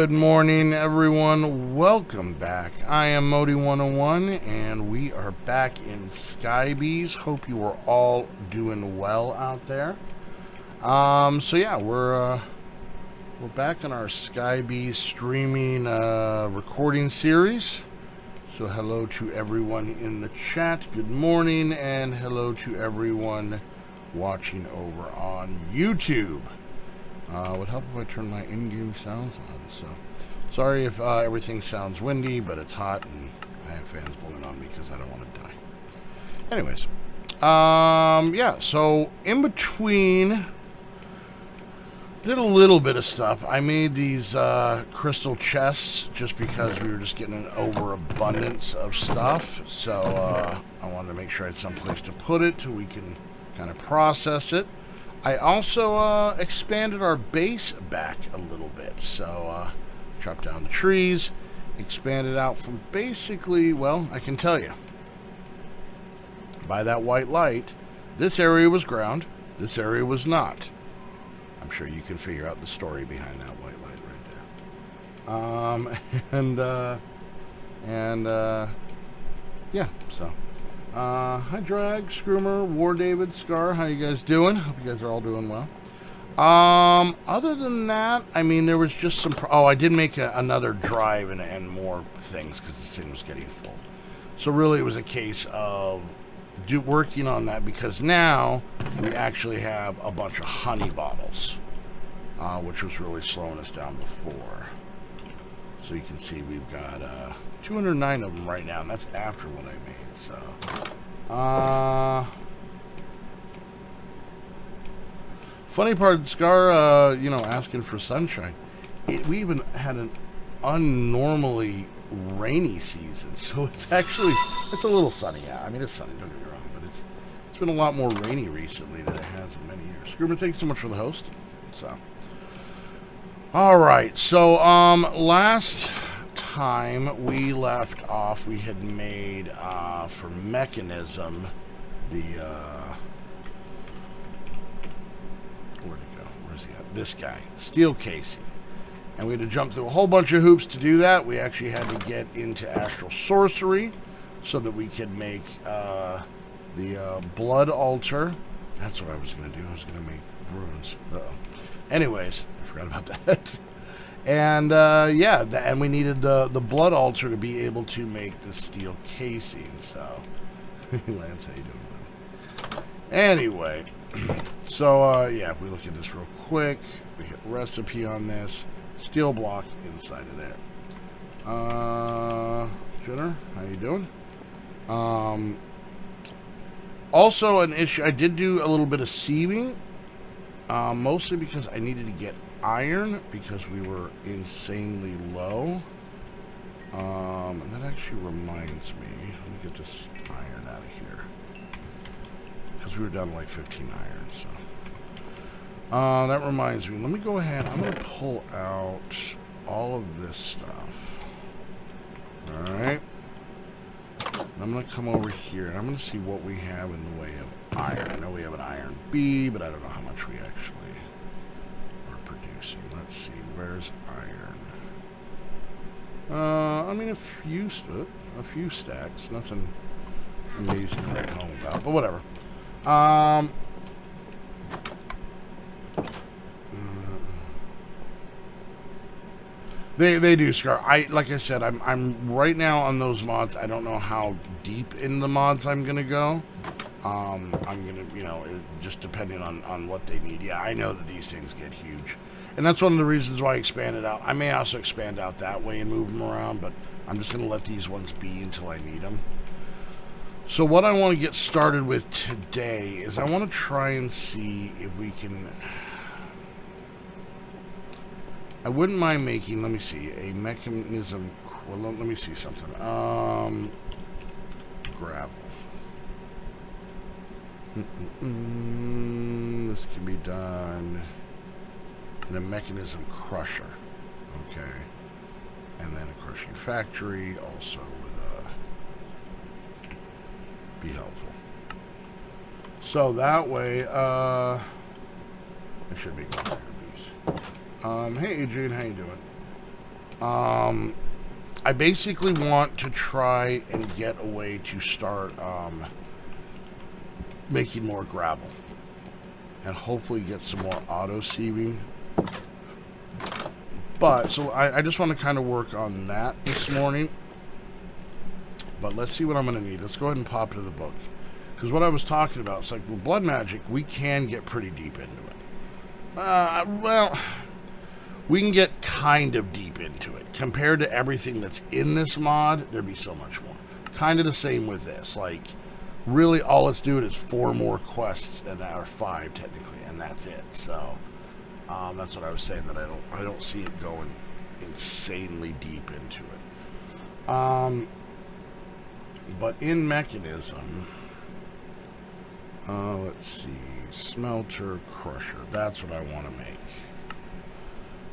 Good morning, everyone. Welcome back. I am Modi101, and we are back in Skybees. Hope you are all doing well out there. So yeah, we're back in our Skybees streaming recording series. So hello to everyone in the chat. Good morning, and hello to everyone watching over on YouTube. Would help if I turn my in-game sounds on. So, sorry if everything sounds windy, but it's hot and I have fans blowing on me because I don't want to die. Anyways, yeah. So in between, did a little bit of stuff. I made these crystal chests just because we were just getting an overabundance of stuff. So I wanted to make sure I had some place to put it so we can kind of process it. I also expanded our base back a little bit, so chopped down the trees, expanded out from basically, well, I can tell you, by that white light, this area was ground, this area was not. I'm sure you can figure out the story behind that white light right there. Yeah, so. Hi Drag, Scroomer, War David, Scar, how you guys doing? Hope you guys are all doing well. Other than that, I mean, there was just some, I did make another drive and more things because this thing was getting full. So really it was a case of working on that because now we actually have a bunch of honey bottles, which was really slowing us down before. So you can see we've got 209 of them right now, and that's after what I made. So, funny part, Scar, asking for sunshine. We even had an unnormally rainy season, so it's a little sunny. Yeah, I mean, it's sunny, don't get me wrong, but it's been a lot more rainy recently than it has in many years. Scroomer, thanks so much for the host. So, all right, so last time we left off, we had made for mechanism the where'd it go? Where's he at? This guy, steel casing, and we had to jump through a whole bunch of hoops to do that. We actually had to get into astral sorcery so that we could make the blood altar. That's what I was going to do. I was going to make runes. Anyways, I forgot about that. And and we needed the blood altar to be able to make the steel casing. So, Lance, how you doing, buddy? Anyway, so if we look at this real quick, we hit recipe on this steel block inside of there. Jenner, how you doing? Also, an issue. I did do a little bit of sieving, mostly because I needed to get iron because we were insanely low. And that actually reminds me, let me get this iron out of here because we were down to like 15 iron. So that reminds me, let me go ahead, I'm going to pull out all of this stuff. Alright, I'm going to come over here and I'm going to see what we have in the way of iron. I know we have an iron B, but I don't know how much we actually producing. Let's see, where's iron? I mean, a few stacks. Nothing amazing to write home about, but whatever. They do, Scar. Like I said, I'm right now on those mods. I don't know how deep in the mods I'm gonna go. I'm gonna, just depending on what they need. Yeah, I know that these things get huge. And that's one of the reasons why I expanded out. I may also expand out that way and move them around, but I'm just going to let these ones be until I need them. So what I want to get started with today is I want to try and see if we can... I wouldn't mind making, let me see, a mechanism... Well, let me see something. Gravel. This can be done... and a mechanism crusher, okay, and then a crushing factory also would be helpful. So that way, I should be going through these. Hey Adrian, how you doing? I basically want to try and get a way to start making more gravel. And hopefully get some more auto sieving. But, so I just want to kind of work on that this morning. But let's see what I'm going to need. Let's go ahead and pop into the book. Because what I was talking about, it's like, with blood magic, we can get pretty deep into it. Well, we can get kind of deep into it. Compared to everything that's in this mod, there'd be so much more. Kind of the same with this. Like, really all it's doing is 4 more quests, and or 5 technically, and that's it. So, that's what I was saying, that I don't see it going insanely deep into it. But in mechanism, let's see, smelter, crusher. That's what I want to make.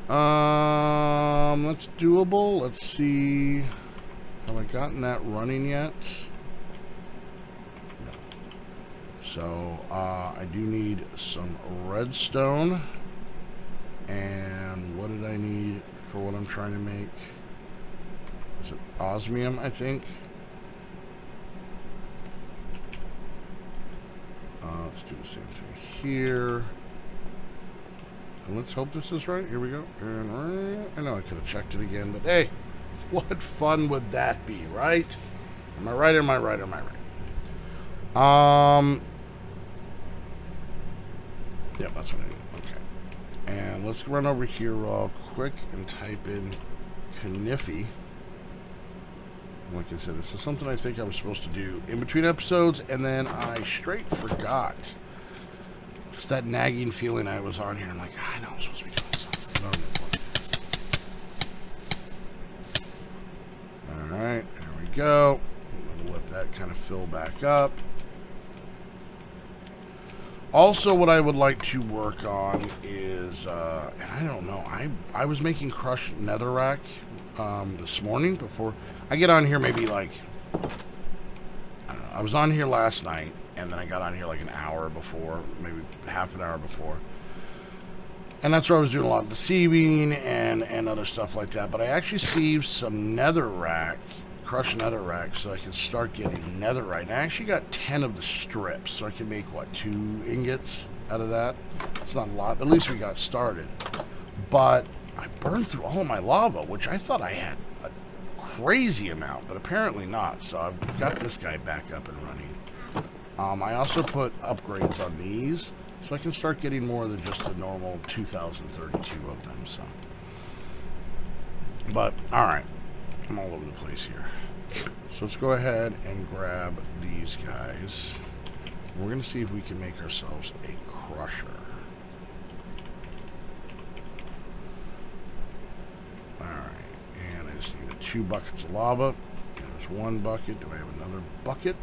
That's doable. Let's see. Have I gotten that running yet? No. So, I do need some redstone. And what did I need for what I'm trying to make? Is it osmium, I think? Let's do the same thing here. And let's hope this is right. Here we go. And I know I could have checked it again, but hey, what fun would that be, right? Am I right? Am I right? Am I right? Yeah, that's what I need. Okay. And let's run over here real quick and type in Kniffy. Like I said, this is something I think I was supposed to do in between episodes, and then I straight forgot. Just that nagging feeling I was on here. I'm like, I know I'm supposed to be doing something. Alright, there we go. I'm going to let that kind of fill back up. Also, what I would like to work on is, and I don't know, I was making crushed netherrack this morning before I get on here. Maybe like, I don't know, I was on here last night, and then I got on here like an hour before, maybe half an hour before, and that's where I was doing a lot of the sieving and other stuff like that. But I actually sieved some netherrack, crushed netherrack, so I can start getting netherite. And I actually got 10 of the strips, so I can make, what, 2 ingots out of that? It's not a lot, but at least we got started. But I burned through all of my lava, which I thought I had a crazy amount, but apparently not. So I've got this guy back up and running. I also put upgrades on these, so I can start getting more than just the normal 2032 of them. So, but alright, I'm all over the place here. So let's go ahead and grab these guys. We're going to see if we can make ourselves a crusher. Alright, and I just need 2 buckets of lava. There's 1 bucket. Do I have another bucket?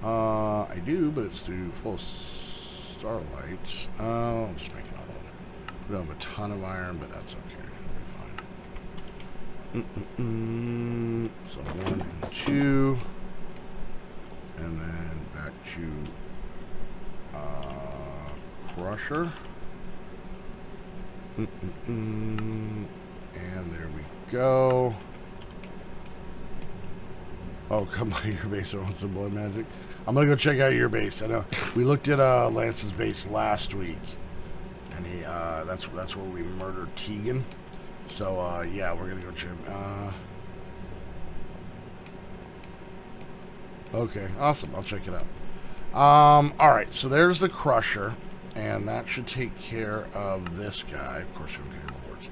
I do, but it's through full starlight. I'll just make another one. We don't have a ton of iron, but that's okay. So 1 and 2, and then back to crusher, and there we go. Oh, come by your base. I want some blood magic. I'm gonna go check out your base. I know we looked at Lance's base last week, and he that's where we murdered Tegan. So, yeah, we're going to go check. Okay, awesome. I'll check it out. Alright, so there's the crusher, and that should take care of this guy. Of course, I'm getting rewards.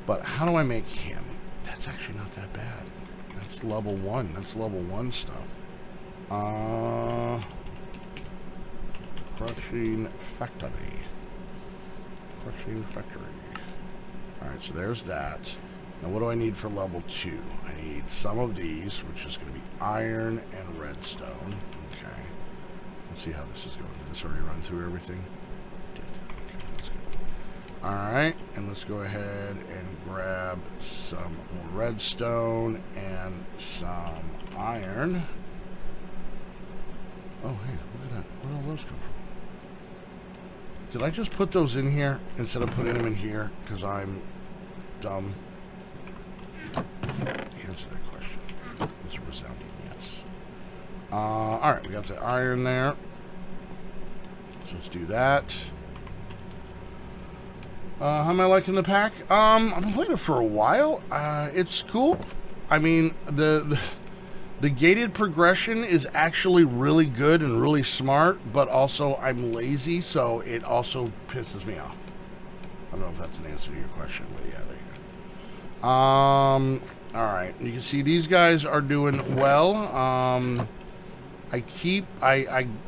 But how do I make him? That's actually not that bad. That's level 1. That's level 1 stuff. Crushing factory. Crushing factory. Alright, so there's that. Now what do I need for level 2? I need some of these, which is going to be iron and redstone. Okay. Let's see how this is going. Did this already run through everything? It did. Okay, that's good. Alright, and let's go ahead and grab some more redstone and some iron. Oh, hey, look at that. Where did all those come from? Did I just put those in here instead of putting them in here? Because I'm dumb? Answer that question. It's a resounding yes. Alright, we got the iron there. So let's do that. How am I liking the pack? I've been playing it for a while. It's cool. I mean, the gated progression is actually really good and really smart, but also I'm lazy, so it also pisses me off. I don't know if that's an answer to your question, but yeah, there you go. Alright, you can see these guys are doing well.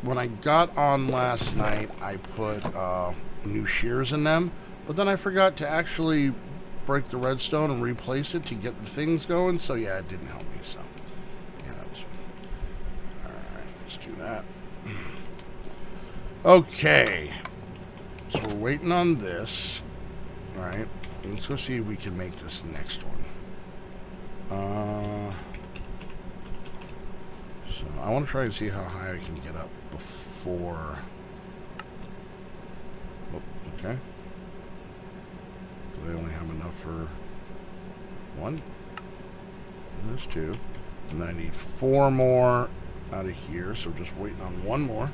When I got on last night, I put new shears in them, but then I forgot to actually break the redstone and replace it to get the things going, so yeah, it didn't help me, so yeah, that was fun. Alright, let's do that. Okay, so we're waiting on this. Alright, let's go see if we can make this next one. So I want to try and see how high I can get up before. Oh, okay. Do I only have enough for one? And there's two. And then I need 4 more out of here, so just waiting on 1 more.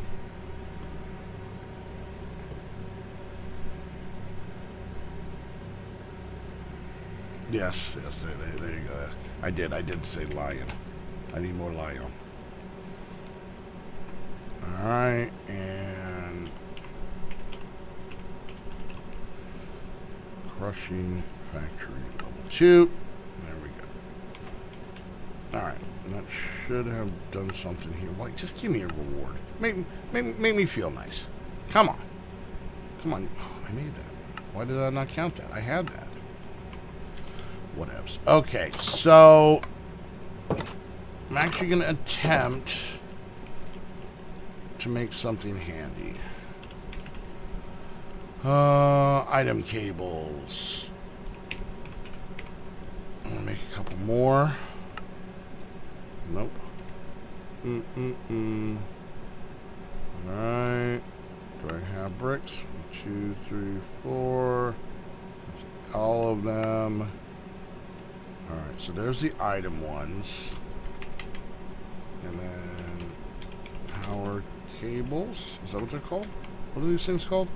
Yes, there you go. I did say lion. I need more lion. Alright, and crushing factory level 2. There we go. Alright, that should have done something here. Like, just give me a reward. Make me feel nice. Come on. Come on. Oh, I made that. Why did I not count that? I had that. Whatevs. Okay, so I'm actually going to attempt to make something handy. Item cables. I'm going to make a couple more. Nope. Alright. Do I have bricks? 1, 2, 3, 4. That's all of them. Alright, so there's the item ones. And then power cables. Is that what they're called? What are these things called?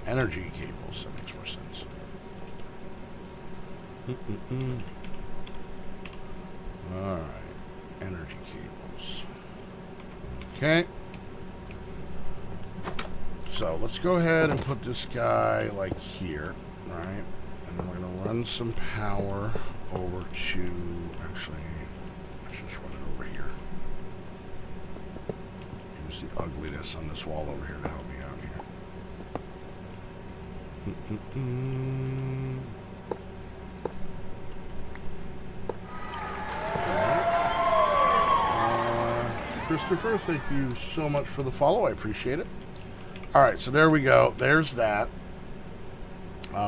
Energy cables. That makes more sense. Alright. Energy cables. Okay. So let's go ahead and put this guy like here. Right? And then we're going to run some power over to, actually, let's just run it over here. Use the ugliness on this wall over here to help me out here. Christopher, thank you so much for the follow. I appreciate it. Alright, so there we go. There's that.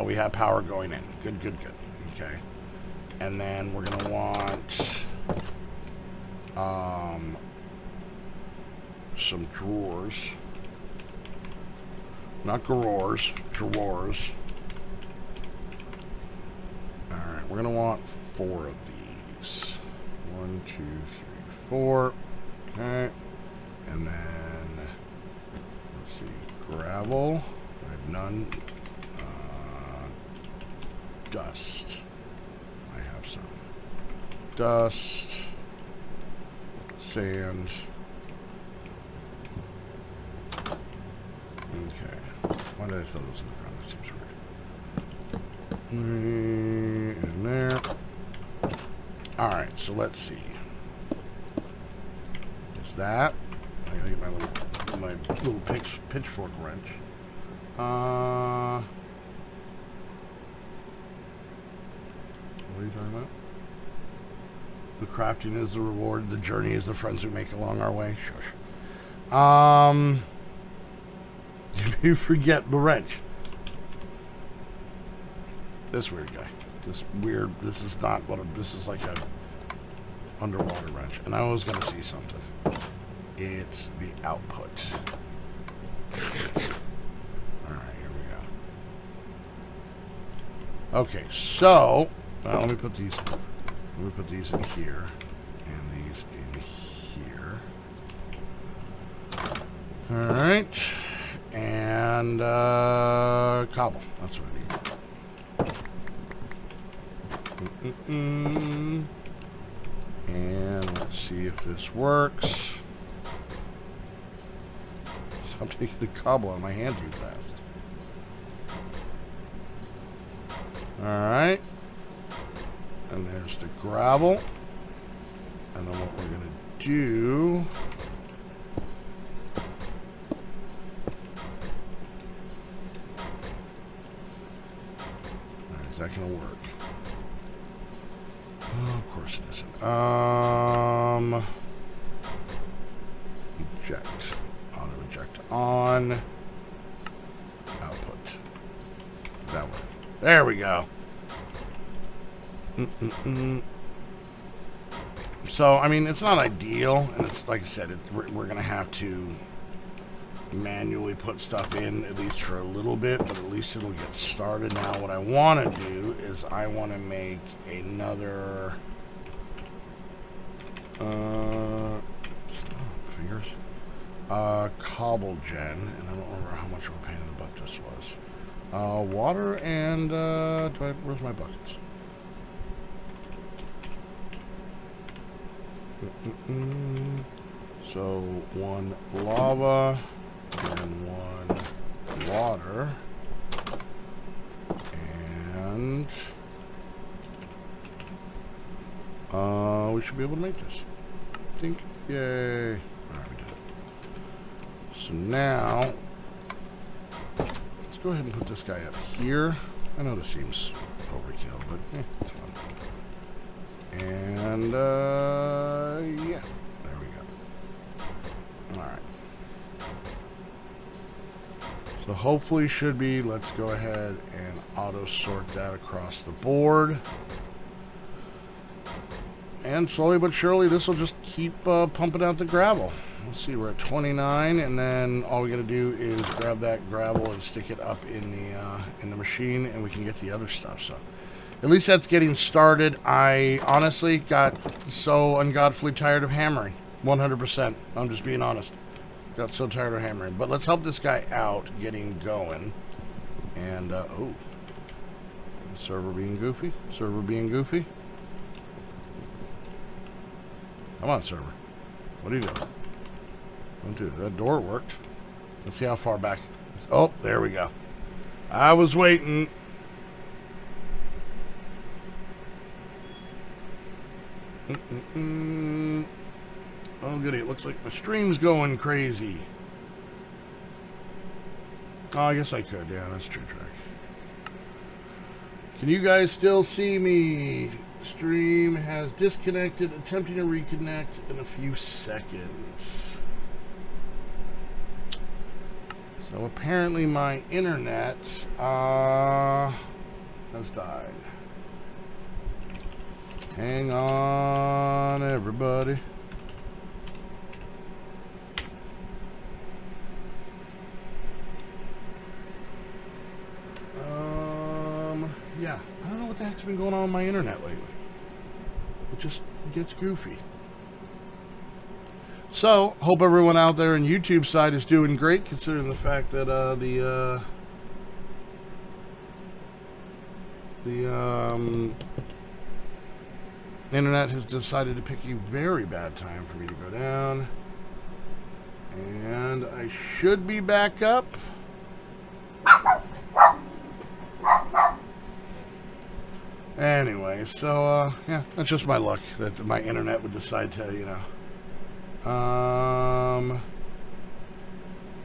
We have power going in. Good. Okay. And then we're going to want some drawers. Not drawers. Drawers. Alright, we're going to want 4 of these. 1, 2, 3, 4. Okay. And then, let's see, gravel. I have none. Dust. I have some. Dust. Sand. Okay. Why did I throw those in the ground? That seems weird. In there. Alright, so let's see. There's that. I gotta get my little pitchfork wrench. What are you talking about? The crafting is the reward. The journey is the friends we make along our way. Shush. You forget the wrench. This weird guy. This is not what this is like a underwater wrench. And I was going to see something. It's the output. Alright, here we go. Okay, so let me put these in here and these in here. All right, and cobble. That's what I need. And let's see if this works. I'm taking the cobble out of my hand too fast. Alright. And there's the gravel. And then what we're going to do... Alright, is that going to work? Oh, of course it isn't. Eject. Auto eject on. Output. That way. There we go. So, I mean, it's not ideal, and it's like I said, we're going to have to manually put stuff in, at least for a little bit, but at least it'll get started. Now, what I want to do is I want to make another... cobble gen, and I don't remember how much of a pain in the butt this was. Water and, where's my buckets? So, one lava and one water, and we should be able to make this. I think, yay. Alright, we did it. So now, let's go ahead and put this guy up here. I know this seems overkill, but it's fun. And, yeah, there we go. Alright. So hopefully should be, let's go ahead and auto sort that across the board. And slowly but surely this will just keep pumping out the gravel. Let's see, we're at 29, and then all we gotta do is grab that gravel and stick it up in the machine, and we can get the other stuff. So at least that's getting started. I honestly got so ungodfully tired of hammering. 100%. I'm just being honest. Got so tired of hammering. But let's help this guy out getting going. And, oh. Server being goofy. Server being goofy. Come on, server. What are you doing? Don't do it. That door worked. Let's see how far back. Oh, there we go. I was waiting. Oh, goody. It looks like my stream's going crazy. Oh, I guess I could. Yeah, that's true, track. Can you guys still see me? Stream has disconnected, attempting to reconnect in a few seconds. So apparently my internet has died. Hang on, everybody. Yeah, I don't know what the heck's been going on with my internet lately. It just gets goofy. So, hope everyone out there on YouTube side is doing great, considering the fact that the internet has decided to pick a very bad time for me to go down. And I should be back up. Anyway, so, yeah, that's just my luck that my internet would decide to, you know.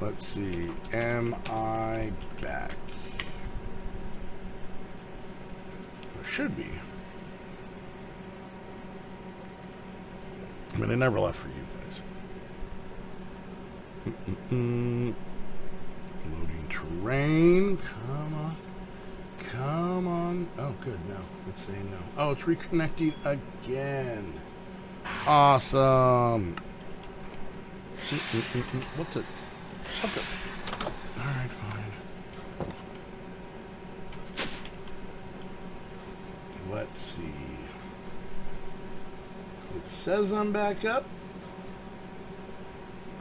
Let's see. Am I back? I should be. I mean, I never left for you guys. Loading terrain. Come on. Come on. Oh, good. No. Let's say no. Oh, it's reconnecting again. Awesome. What the? Alright, fine. let's see. It says I'm back up.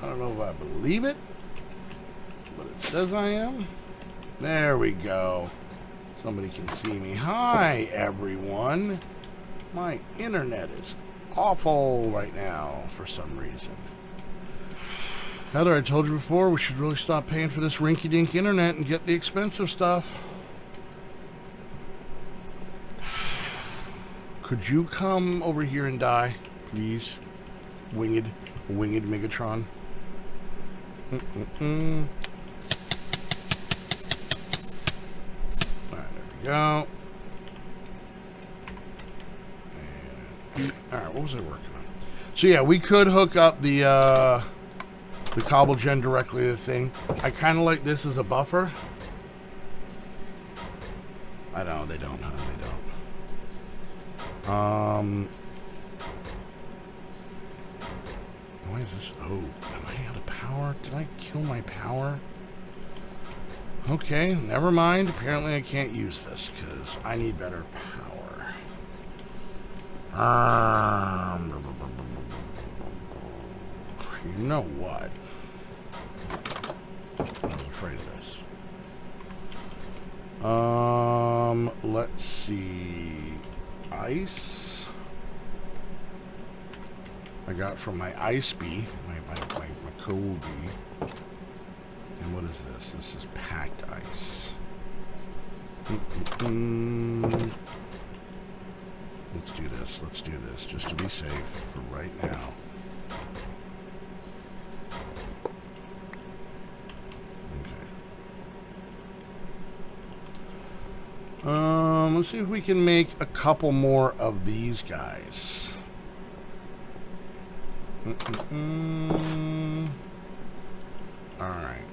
I don't know if I believe it, but it says I am. There we go. Somebody can see me. Hi, everyone. My internet is awful right now for some reason. Heather, I told you before, we should really stop paying for this rinky-dink internet and get the expensive stuff. Could you come over here and die, please? Winged Megatron. Alright, there we go. Alright, what was I working on? So yeah, we could hook up the cobble gen directly to the thing. I kind of like this as a buffer. I know, they don't, huh? They don't. Why is this? Oh, am I out of power? Did I kill my power? Okay, never mind. Apparently I can't use this because I need better power. You know what? I was afraid of this. Let's see. Ice. I got from my ice bee, my cold bee. And what is this? This is packed ice. Let's do this. Let's do this just to be safe for right now. Let's see if we can make a couple more of these guys. Alright.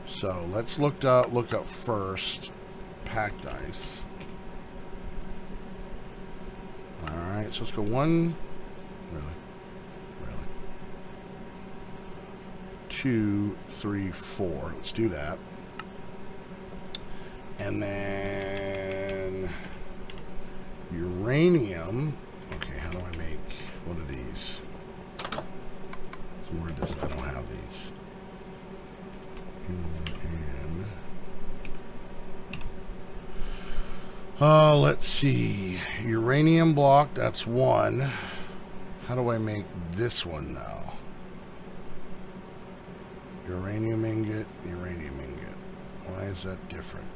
So let's look up first packed ice. Alright, so let's go 1. Really? 2, 3, 4. Let's do that. And then uranium. Okay, how do I make, what are these? Some more this, I don't have these. And let's see. Uranium block, that's 1. How do I make this one now? Uranium ingot, uranium ingot. Why is that different?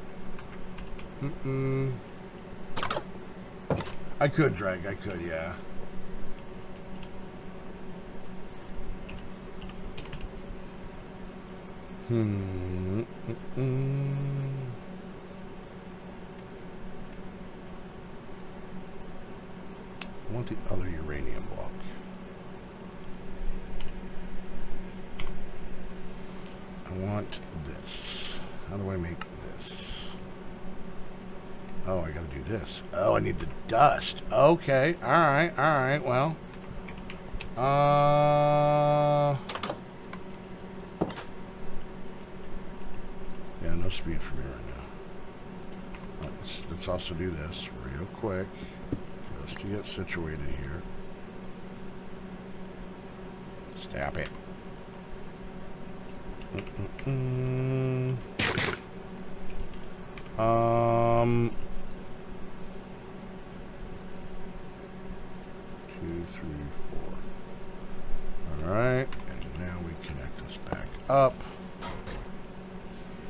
I could drag, I could, yeah. I want the other uranium block. I want this. How do I make this? Oh, I gotta do this. Oh, I need the dust. Okay, alright, well. Yeah, no speed for me right now. Let's also do this real quick. Just to get situated here. Stop it. 2, 3, 4. Alright, and now we connect this back up.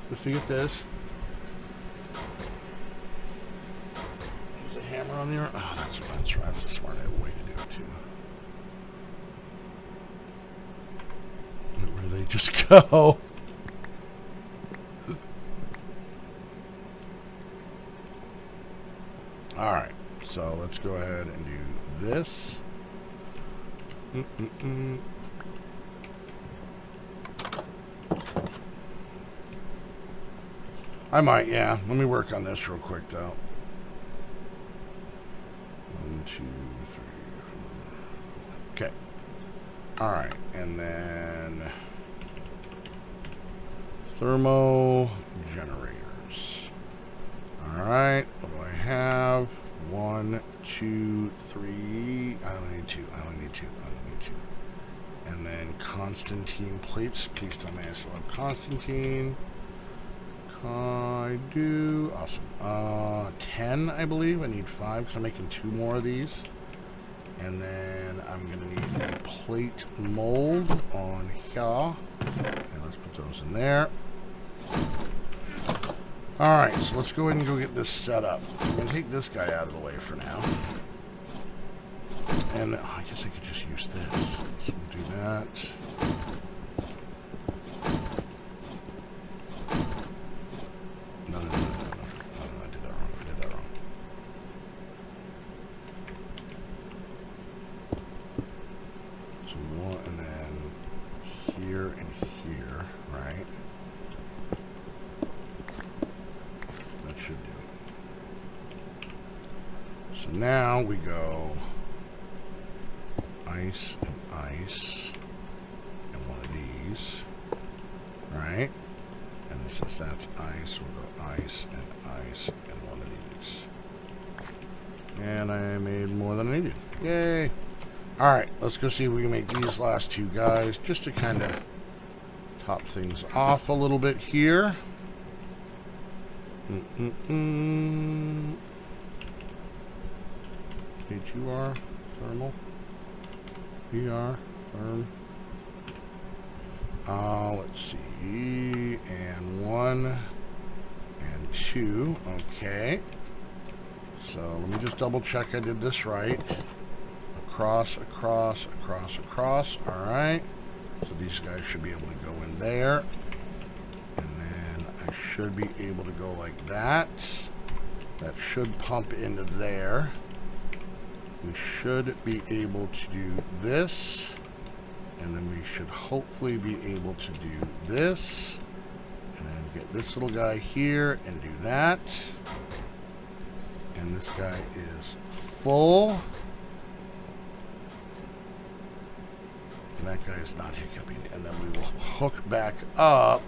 Just to get this. Use the hammer on the arm. Oh, that's right. That's a smart way to do it too. Where do they just go? Alright, so let's go ahead and do this. I might, yeah. Let me work on this real quick, though. 1, 2, 3. Okay. Alright, and then thermo generators. Alright, what do I have? 1, 2, 3. I only need 2. And then Constantine plates. Please tell me I still have Constantine. I do. Awesome. 10, I believe. I need 5 because I'm making 2 more of these. And then I'm going to need a plate mold on here. And let's put those in there. Alright, so let's go ahead and go get this set up. I'm going to take this guy out of the way for now. And I guess I could just use this. So we'll do that. No, I did that wrong. So one, and then here and here, right? That should do it. So now we go ice and ice and one of these, right? And since that's ice, we'll go ice and one of these. And I made more than I needed. Yay! Alright, let's go see if we can make these last 2 guys just to kind of top things off a little bit here. HUR, thermal. PR, therm. Let's see. And 1 and 2. Okay. So let me just double check I did this right. Across. Alright. So these guys should be able to go in there. And then I should be able to go like that. That should pump into there. We should be able to do this. And then we should hopefully be able to do this. And then get this little guy here and do that. And this guy is full. And that guy is not hiccuping. And then we will hook back up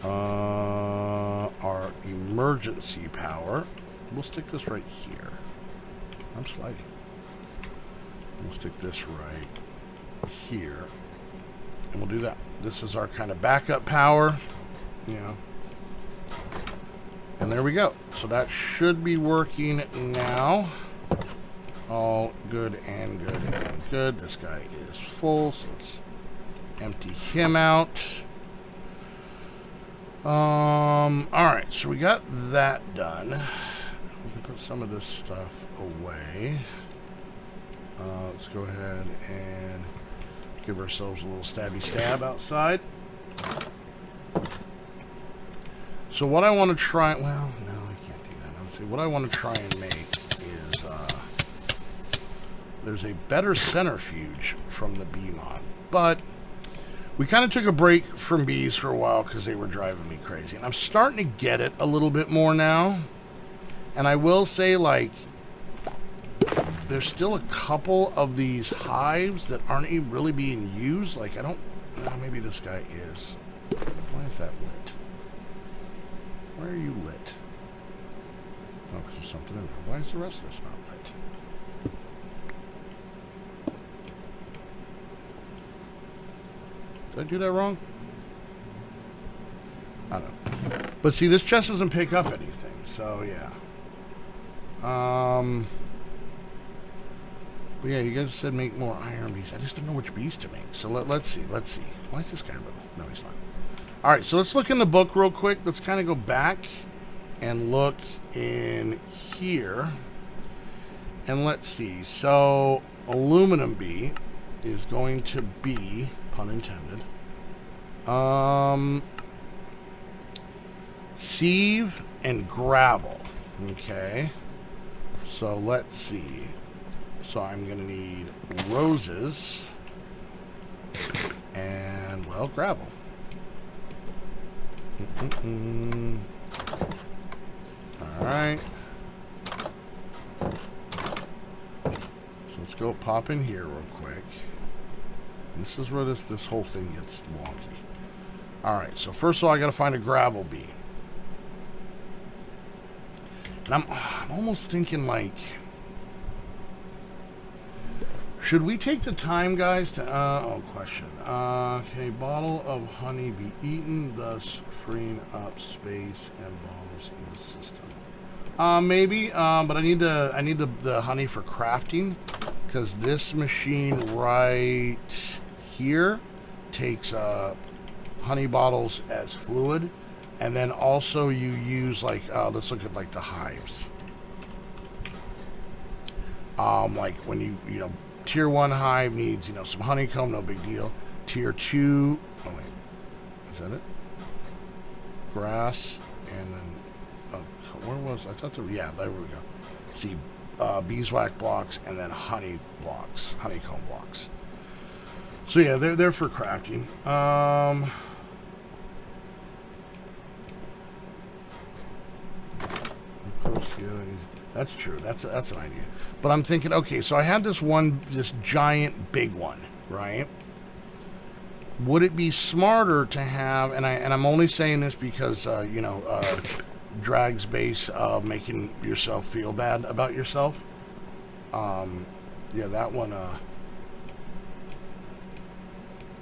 our emergency power. We'll stick this right here. I'm sliding. We'll stick this right here. And we'll do that. This is our kind of backup power. You know. And there we go. So that should be working now. All good and good and good. This guy is full, so let's empty him out. Alright, so we got that done. We can put some of this stuff away. Let's go ahead and give ourselves a little stabby stab outside. So what I want to try, well, no, I can't do that. Let's see, what I want to try and make is, there's a better centrifuge from the bee mod, but we kind of took a break from bees for a while because they were driving me crazy. And I'm starting to get it a little bit more now. And I will say, like, there's still a couple of these hives that aren't even really being used. Like, I don't, maybe this guy is. Why is that lit? Why are you lit? Oh, because there's something in there. Why is the rest of this not lit? Did I do that wrong? I don't know. But see, this chest doesn't pick up anything, so yeah. But yeah, you guys said make more iron bees. I just don't know which bees to make. So let's see. Why is this guy little? No, he's not. Alright, so let's look in the book real quick. Let's kind of go back and look in here. And let's see. So, aluminum bee is going to be, pun intended, sieve and gravel. Okay. So let's see. So I'm going to need roses and, well, gravel. Alright. So let's go pop in here real quick. This is where this whole thing gets wonky. Alright, so first of all I gotta find a gravel bee. And I'm almost thinking like, should we take the time, guys, to, question. Can a bottle of honey be eaten, thus freeing up space and bottles in the system? Maybe, but I need the honey for crafting, because this machine right here takes honey bottles as fluid, and then also you use like let's look at like the hives. Like when you know, tier 1 hive needs, you know, some honeycomb, no big deal. Tier 2, oh wait, is that it? Grass, and then where was I thought there, yeah, there we go. See, beeswax blocks, and then honey blocks, honeycomb blocks. So yeah, they're for crafting. That's true. That's an idea. But I'm thinking, okay, so I had this giant big one, right? Would it be smarter to have, and I'm only saying this because you know, Drag's base making yourself feel bad about yourself. Yeah, that one.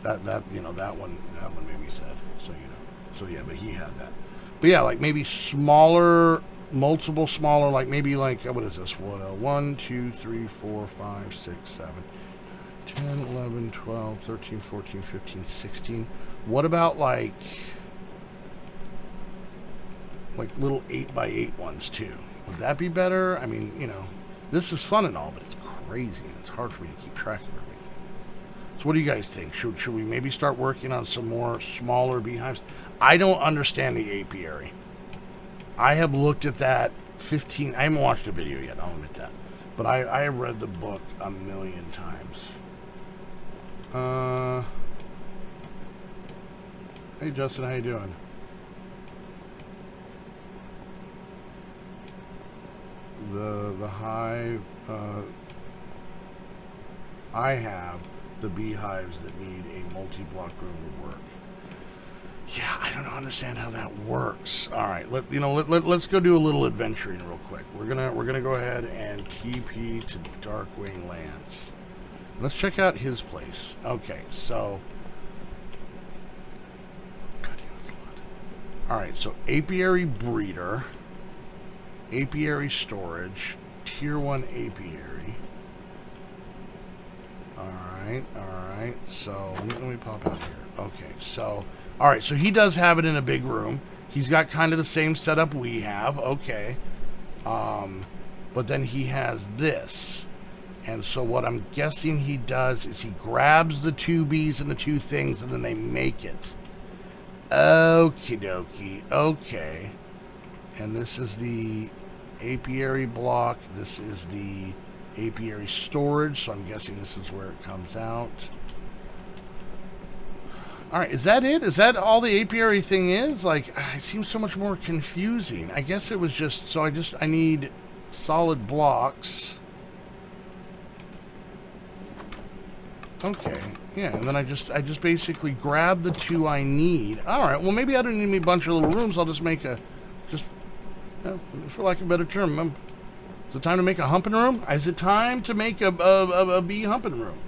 That you know, that one made me sad. So you know, so yeah, but he had that. But yeah, like maybe smaller. Multiple smaller, like maybe like, what is this? 1, 2, 3, 4, 5, 6, 7, 10, 11, 12, 13, 14, 15, 16. What about like little 8x8 ones too? Would that be better? I mean, you know, this is fun and all, but it's crazy and it's hard for me to keep track of everything. So what do you guys think? Should we maybe start working on some more smaller beehives? I don't understand the apiary. I have looked at that 15... I haven't watched a video yet, I'll admit that. But I have read the book a million times. Hey, Justin, how you doing? The hive... I have the beehives that need a multi-block room to work. Yeah, I don't understand how that works. All right, let's go do a little adventuring real quick. We're gonna go ahead and TP to Darkwing Lands. Let's check out his place. Okay, so God damn, that's a lot. All right, so apiary breeder, apiary storage, tier 1 apiary. All right. So let me pop out here. Okay, so. All right, so he does have it in a big room. He's got kind of the same setup we have. Okay. But then he has this. And so what I'm guessing he does is he grabs the 2 bees and the 2 things, and then they make it. Okie dokie. Okay. And this is the apiary block. This is the apiary storage. So I'm guessing this is where it comes out. All right, is that it? Is that all the apiary thing is? Like, it seems so much more confusing. I guess it was just, so I need solid blocks. Okay, yeah, and then I just basically grab the 2 I need. All right, well, maybe I don't need me a bunch of little rooms. I'll just make for lack of a better term, is it time to make a humping room? Is it time to make a bee humping room?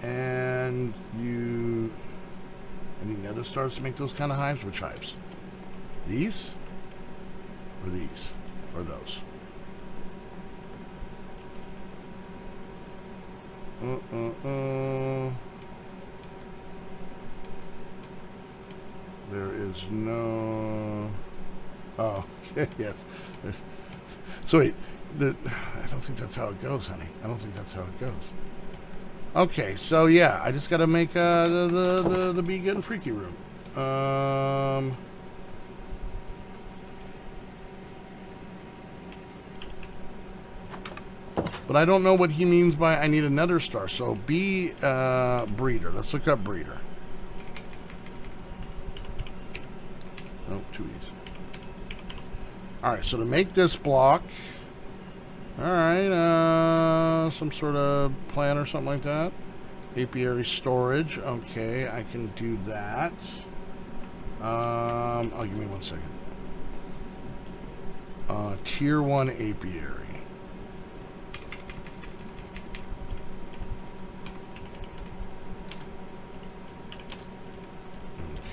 And I need nether stars to make those kind of hives. Which hives? These? Or these? Or those? There is no... Oh, yes. So wait, I don't think that's how it goes, honey. I don't think that's how it goes. Okay, so yeah, I just gotta make the bee getting freaky room. But I don't know what he means by I need another star. So bee breeder. Let's look up breeder. Oh, 2 E's. Alright, so to make this block, alright, some sort of plan or something like that. Apiary storage, okay, I can do that. Oh, give me 1 second. Tier 1 apiary.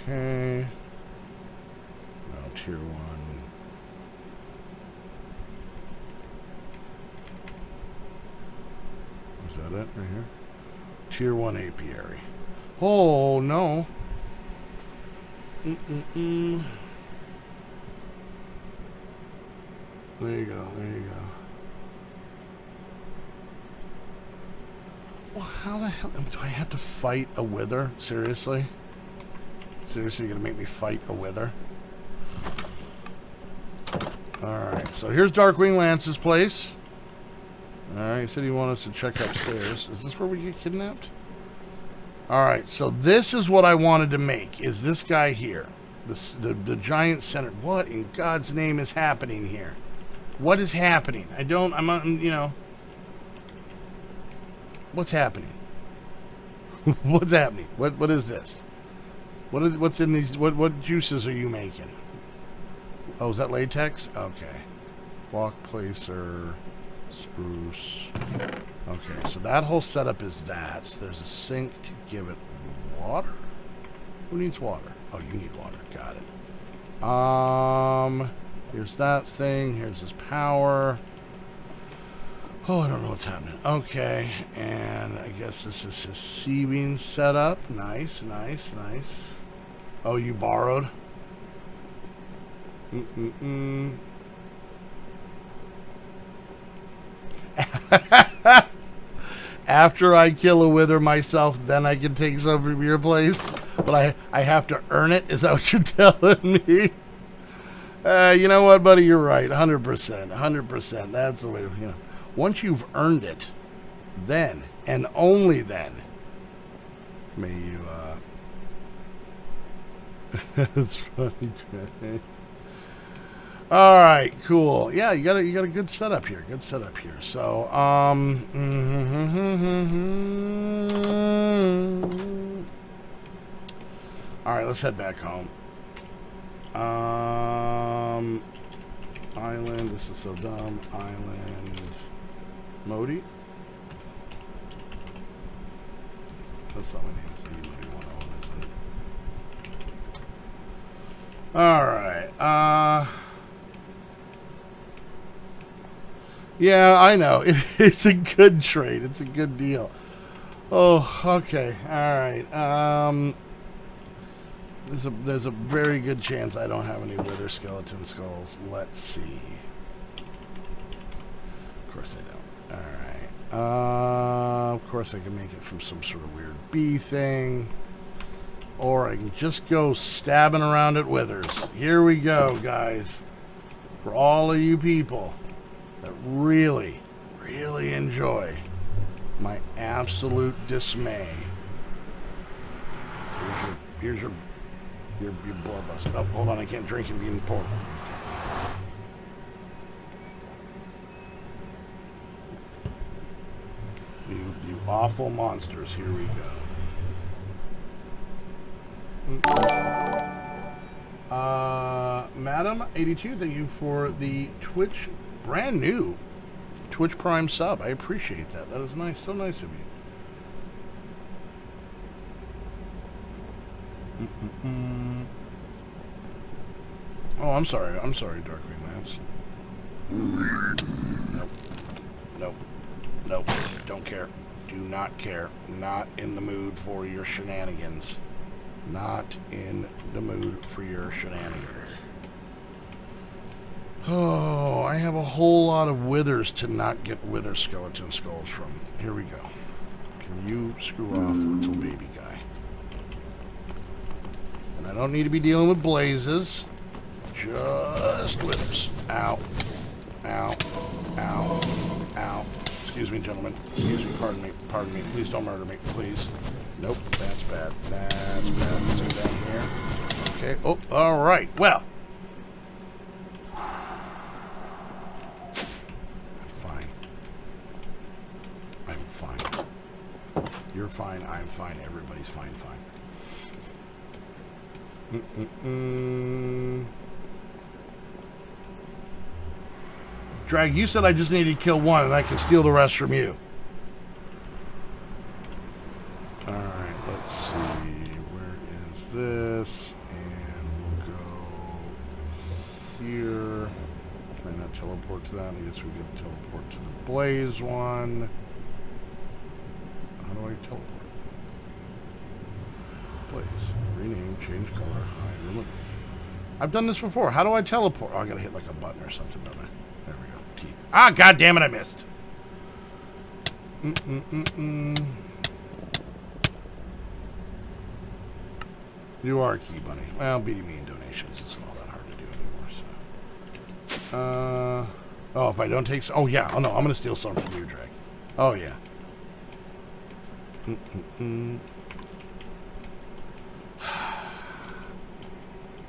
Okay. No, tier 1. Is that it right here? Tier 1 apiary. Oh, no. There you go, there you go. Well, how the hell do I have to fight a wither? Seriously? Seriously, you're gonna make me fight a wither? Alright, so here's Darkwing Lance's place. Alright, he said he wanted us to check upstairs. Is this where we get kidnapped? Alright, so this is what I wanted to make, is this guy here. The giant center. What in God's name is happening here? What is happening? You know. What's happening? What's happening? What is this? What's in these? What juices are you making? Oh, is that latex? Okay. Block placer, spruce. Okay, so that whole setup is that. So there's a sink to give it water. Who needs water? Oh, you need water. Got it. Here's that thing. Here's his power. Oh, I don't know what's happening. Okay, and I guess this is his sieving setup. Nice, nice, nice. Oh, you borrowed? After I kill a wither myself, then I can take some from your place. But I have to earn it? Is that what you're telling me? You know what, buddy? You're right. 100%. 100%. That's the way to, you know. Once you've earned it, then, and only then, may you, it's funny, Trey. All right, cool. Yeah, you got a good setup here. Good setup here. So, all right, let's head back home. Island. This is so dumb. Island. Modi. That's not my name. It's the Modi 101, isn't it? All right. Yeah, I know. It's a good trade. It's a good deal. Oh, okay. All right. There's a very good chance I don't have any wither skeleton skulls. Let's see. Of course I don't. All right. Of course I can make it from some sort of weird bee thing. Or I can just go stabbing around at withers. Here we go, guys. For all of you people that really, really enjoy my absolute dismay. Here's your blood busted. Oh, hold on, I can't drink and be in the portal. You awful monsters. Here we go. Madam 82, thank you for the Twitch brand new Twitch Prime sub. I appreciate that. That is nice. So nice of you. Oh, I'm sorry. I'm sorry, Darkwing Lance. Nope. Nope. Nope. Don't care. Do not care. Not in the mood for your shenanigans. Not in the mood for your shenanigans. Oh, I have a whole lot of withers to not get wither skeleton skulls from. Here we go. Can you screw off, little baby guy? And I don't need to be dealing with blazes. Just withers. Ow. Ow. Ow. Ow. Excuse me, gentlemen. Excuse me. Pardon me. Pardon me. Please don't murder me. Please. Nope. That's bad. That's bad. Let's go down here. Okay. Oh, all right. Well. I'm fine. You're fine. I'm fine. Everybody's fine. Fine. Drag, you said I just needed to kill one and I can steal the rest from you. Alright, let's see. Where is this? And we'll go here. Can I not teleport to that? I guess we could teleport to the blaze one. How do I teleport? Blaze. Rename, change color, hide, remove. I've done this before. How do I teleport? Oh, I gotta hit like a button or something, don't I? There we go. T. Ah, god damn it, I missed. You are a key bunny. Well, beating me in donations isn't all that hard to do anymore, so. Oh, if I don't take some. Oh, yeah. Oh, no. I'm gonna steal some from you, Drag. Oh, yeah.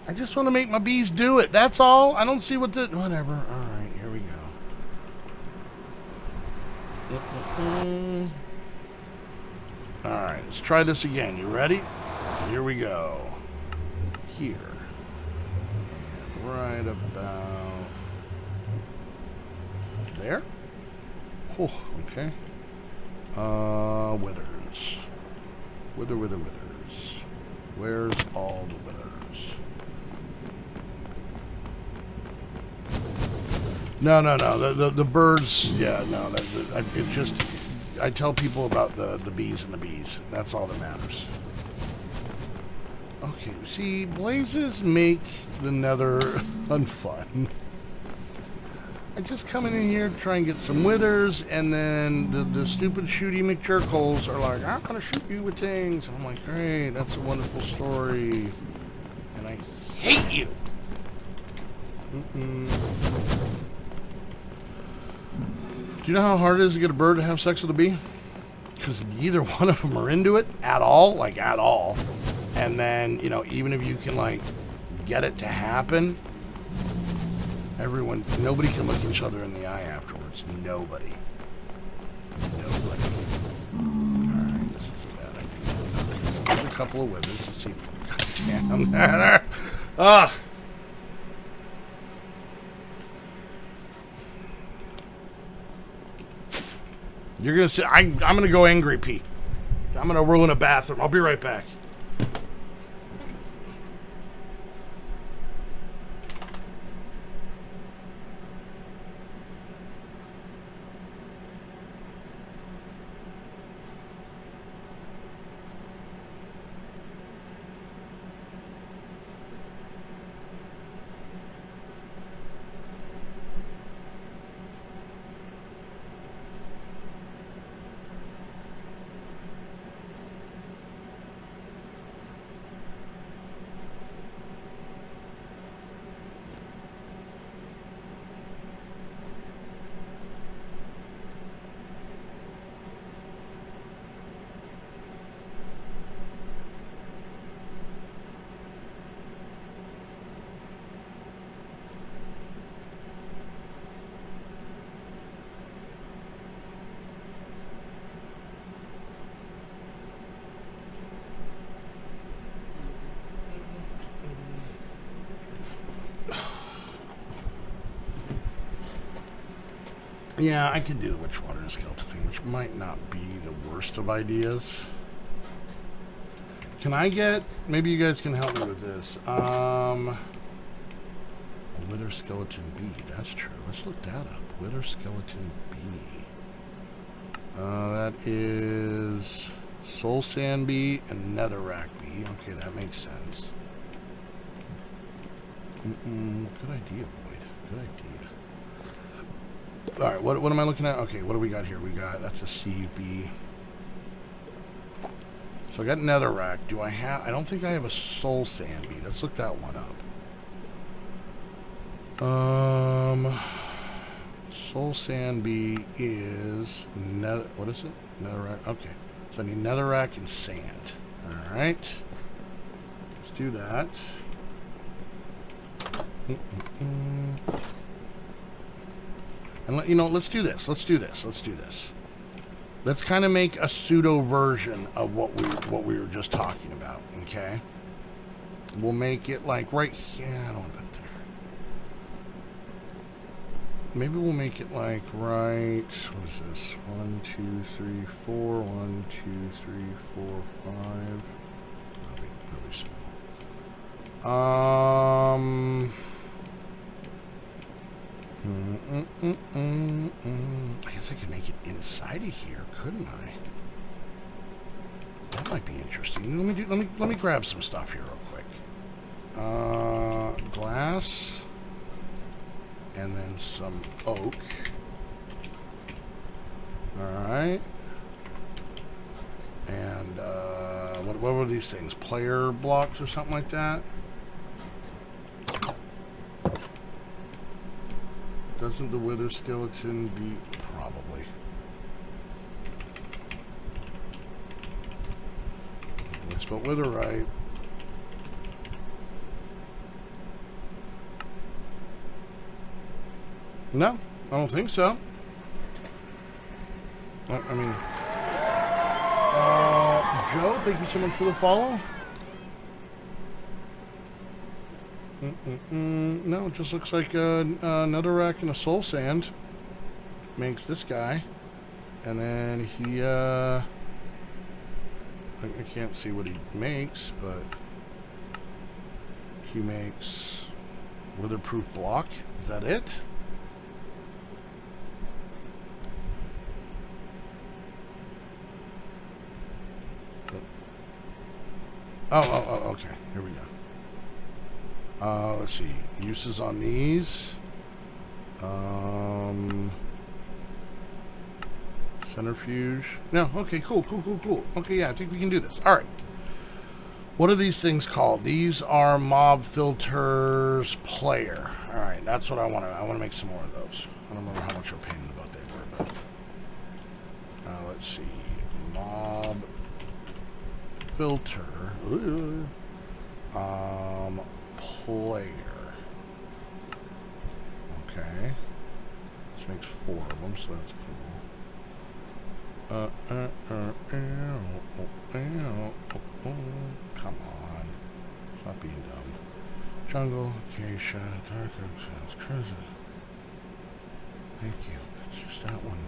I just want to make my bees do it. That's all. I don't see what the... Whatever. All right. Here we go. All right. Let's try this again. You ready? Here we go. Here. And right about... there? Oh, okay. Withers. Wither. Where's all the withers? No. The birds, yeah, no. It just, I tell people about the bees and the bees. That's all that matters. Okay, see, blazes make the nether unfun. I just come in here, try and get some withers, and then the stupid shooty McJerkholes are like, I'm gonna shoot you with things. I'm like, great, that's a wonderful story. And I hate you. Do you know how hard it is to get a bird to have sex with a bee? Because neither one of them are into it at all, like at all. And then, you know, even if you can, like, get it to happen, nobody can look each other in the eye afterwards. Nobody. Alright, this is a bad idea. There's a couple of withers. Let's see. God damn. There. Ah! You're gonna say, I'm gonna go angry, Pete. I'm gonna ruin a bathroom. I'll be right back. Yeah, I could do the witch water and skeleton thing, which might not be the worst of ideas. Can I get... Maybe you guys can help me with this. Wither skeleton bee. That's true. Let's look that up. Wither skeleton bee. That is... Soul sand bee and netherrack bee. Okay, that makes sense. Good idea, Boyd. Good idea. Alright, what am I looking at? Okay, what do we got here? That's a CB. So I got netherrack. I don't think I have a soul sand bee. Let's look that one up. Soul sand bee is what is it? Netherrack. Okay. So I need netherrack and sand. Alright. Let's do that. And let's do this. Let's kind of make a pseudo version of what we were just talking about, okay? We'll make it like right here. I don't want that there. Maybe we'll make it like right. What is this? 1, 2, 3, 4. 1, 2, 3, 4, 5. That'll be really small. I guess I could make it inside of here, couldn't I? That might be interesting. Let me grab some stuff here real quick. Glass, and then some oak. All right. And what were these things? Player blocks or something like that? Doesn't the wither skeleton be probably? I spelled wither right. No, I don't think so. I mean, Joe, thank you so much for the follow. No, it just looks like another rack and a soul sand makes this guy, and then he I can't see what he makes, but he makes weatherproof block. Is that it? Oh, okay. Here we go. Let's see. Uses on these. Centrifuge. No, okay, cool. Okay, yeah, I think we can do this. All right. What are these things called? These are mob filters player. All right, that's what I want to. I want to make some more of those. I don't remember how much we're paying in the butt they were, but let's see. Mob filter. Player. Okay. This makes 4 of them, so that's cool. Come on. Stop being dumb. Jungle, acacia, dark oak sounds, crimson. Thank you. That's just that one.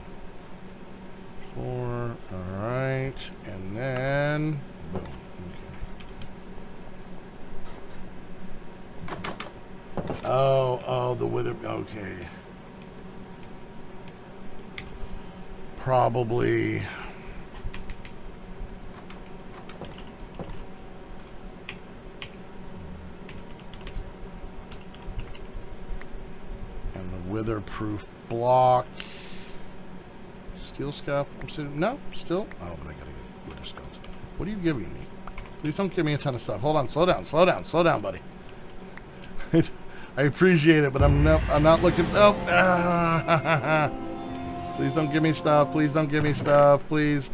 4. Alright. And then boom. Oh, the wither. Okay. Probably. And the witherproof block. Steel scalp. No, still. Oh, but I gotta get wither skeleton. What are you giving me? Please don't give me a ton of stuff. Hold on. Slow down, buddy. I appreciate it, but I'm not looking. Oh, please don't give me stuff. Please don't give me stuff. Please.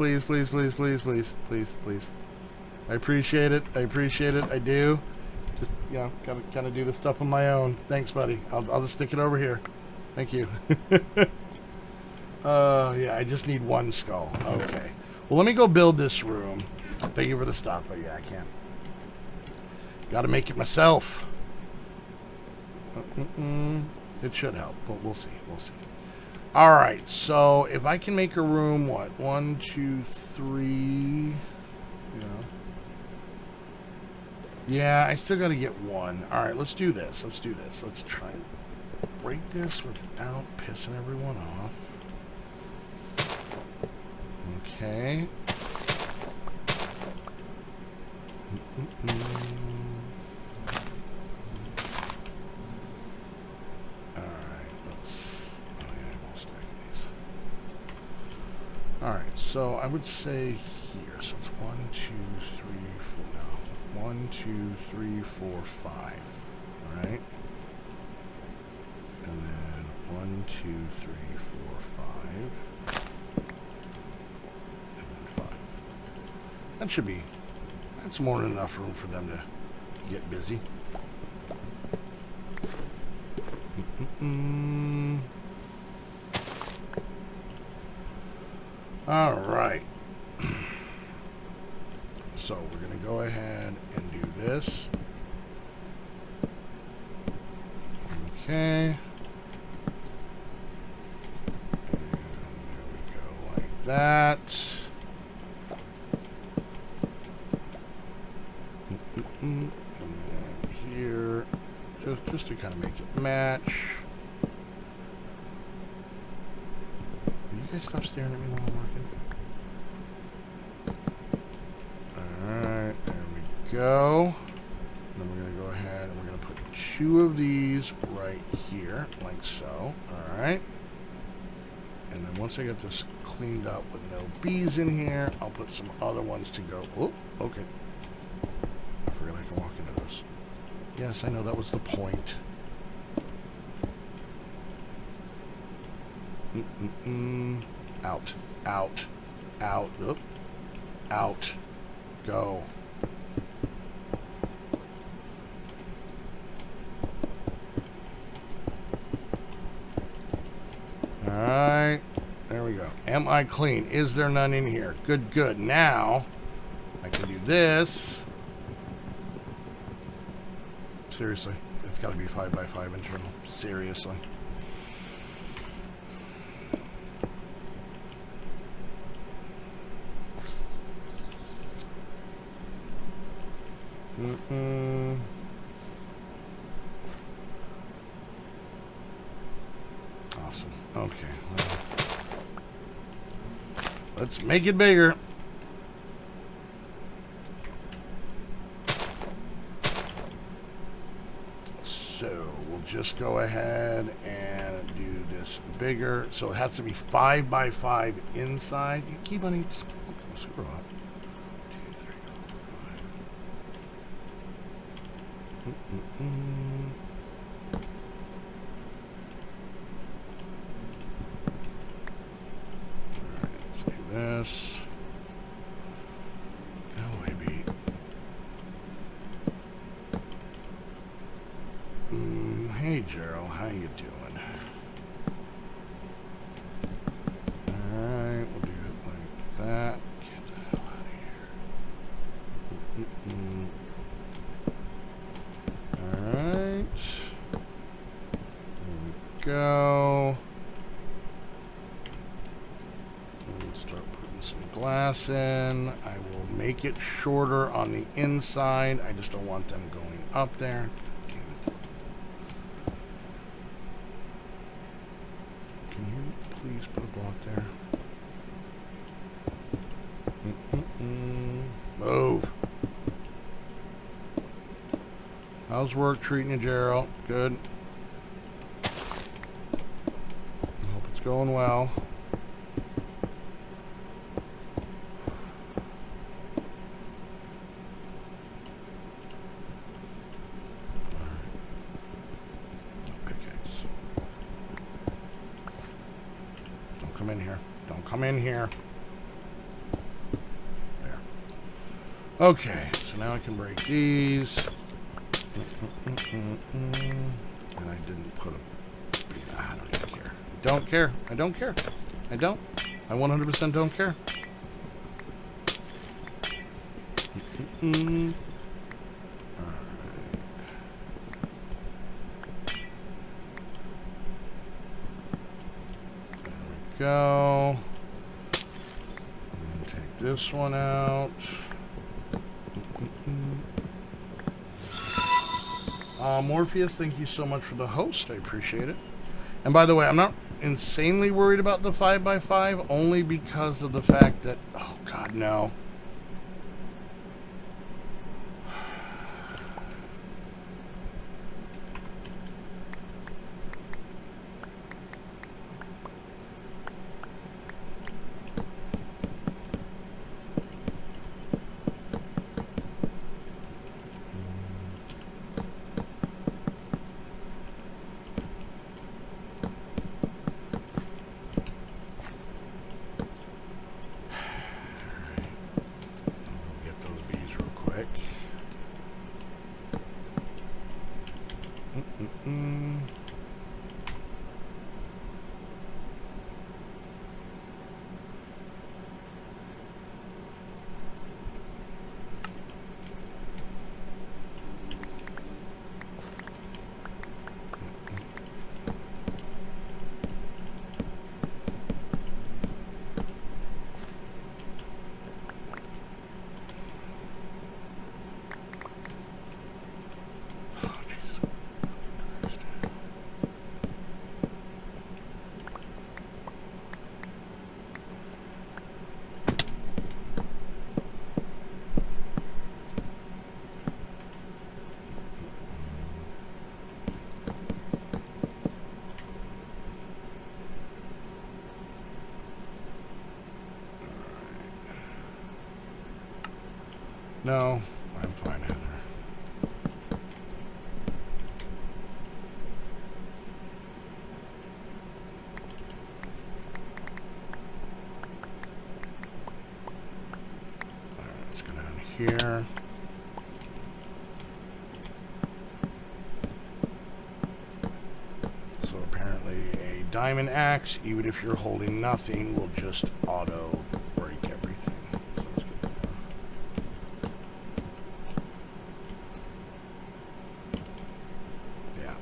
I appreciate it. I do. Just gotta kind of do this stuff on my own. Thanks, buddy. I'll just stick it over here. Thank you. Yeah, I just need 1 skull. Okay. Well, let me go build this room. Thank you for the stuff, but yeah, I can't. Got to make it myself. It should help. We'll see. All right. So if I can make a room, what? 1, 2, 3. Yeah, I still got to get 1. All right. Let's do this. Let's try and break this without pissing everyone off. Okay. Alright, so I would say here, so it's 1, 2, 3, 4, no, 1, 2, 3, 4, 5, right? And then 1, 2, 3, 4, 5, and then 5. That should be, that's more than enough room for them to get busy. All right. So we're going to go ahead and do this. Okay. And there we go, like that. And then here, just to kind of make it match. Will you guys stop staring at me while I'm working? Alright, there we go. Then we're going to go ahead and we're going to put 2 of these right here, like so. Alright. And then once I get this cleaned up with no bees in here, I'll put some other ones to go. Oh, okay. I forgot I can walk into this. Yes, I know that was the point. Out. Out. Out. Oop. Out. Go. Alright. There we go. Am I clean? Is there none in here? Good, good. Now, I can do this. Seriously. It's got to be 5x5 internal. Seriously. Awesome. Okay. Well, let's make it bigger. So we'll just go ahead and do this bigger. So it has to be 5x5 inside. You keep on each. Screw up. 2, 3, 4, 5. Alright, let's do this. Go away, beat. Hey, Gerald, how you doing? Alright, we'll do it like that. Get the hell out of here. Alright. There we go. And start putting some glass in. I will make it shorter on the inside. I just don't want them going up there. Damn it. Can you please put a block there? Move. How's work treating you, Gerald? Good. I hope it's going well. Alright. No pickaxe. Don't come in here. Don't come in here. There. Okay, so now I can break these. And I didn't put a... I don't even care. Don't care. I don't care. I don't. I 100% don't care. Alright. There we go. I'm going to take this one out. Morpheus, thank you so much for the host. I appreciate it. And by the way, I'm not insanely worried about the 5x5, only because of the fact that... Oh, God, no. No, I'm fine, Heather. Alright, let's go down here. So apparently a diamond axe, even if you're holding nothing, will just auto break everything. So let's get that. Yeah.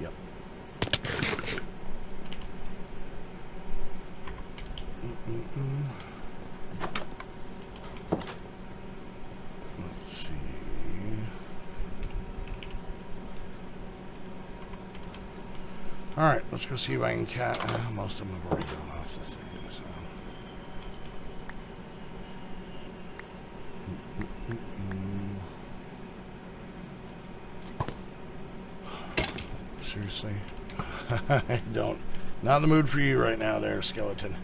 Yep. Let's see. Alright, let's go see if I can catch. Most of them have already gone off the thing, so. Seriously? I don't. Not in the mood for you right now there, skeleton.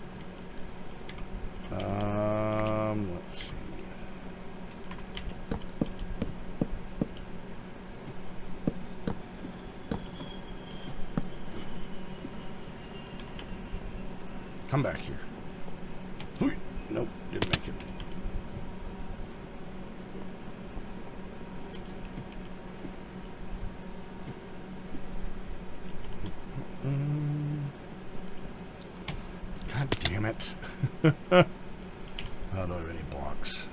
Let's see. Come back here. Nope, didn't make it. God damn it. I don't have any blocks.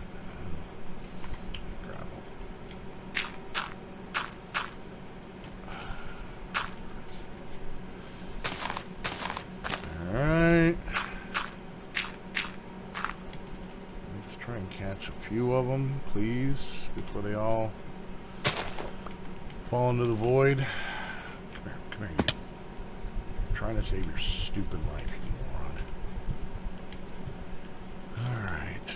Gravel. Alright. Let's try and catch a few of them, please, before they all fall into the void. Come here, you. I'm trying to save your stupid life, you moron. Alright,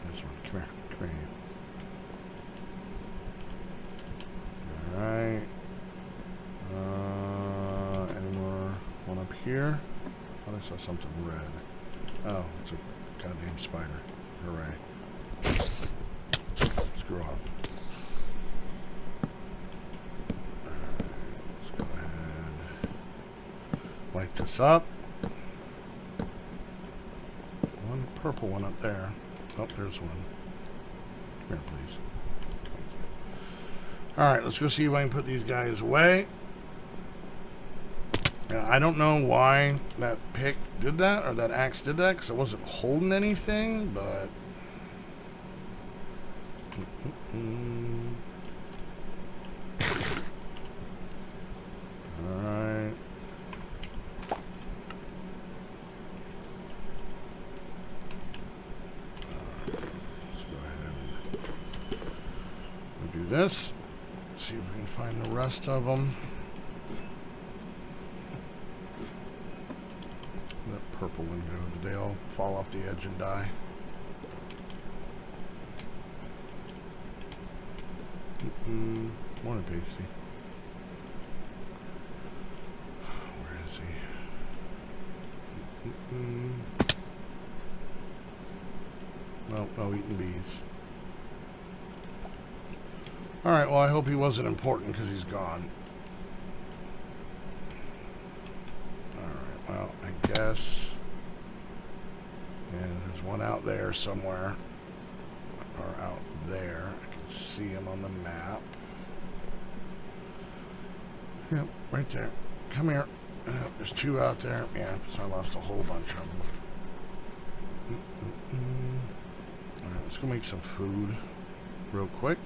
This one, come here, Alright. Any more? One up here? I thought I saw something red. Oh, it's a goddamn spider. Hooray. Screw off. Alright, let's go ahead. Light this up. One purple one up there. Oh, there's one. Come here, please. Alright, let's go see if I can put these guys away. I don't know why that pick did that, or that axe did that, because I wasn't holding anything, but... Alright. Let's go ahead and do this. See if we can find the rest of them. That purple one go. Did they all fall off the edge and die? Morning, Pasty. Where is he? No eating bees. Alright, well, I hope he wasn't important because he's gone. Alright, well, I guess. And there's one out there somewhere. Or out there. I can see him on the map. Yep, right there. Come here. There's two out there. Yeah, so I lost a whole bunch of them. Alright, let's go make some food real quick.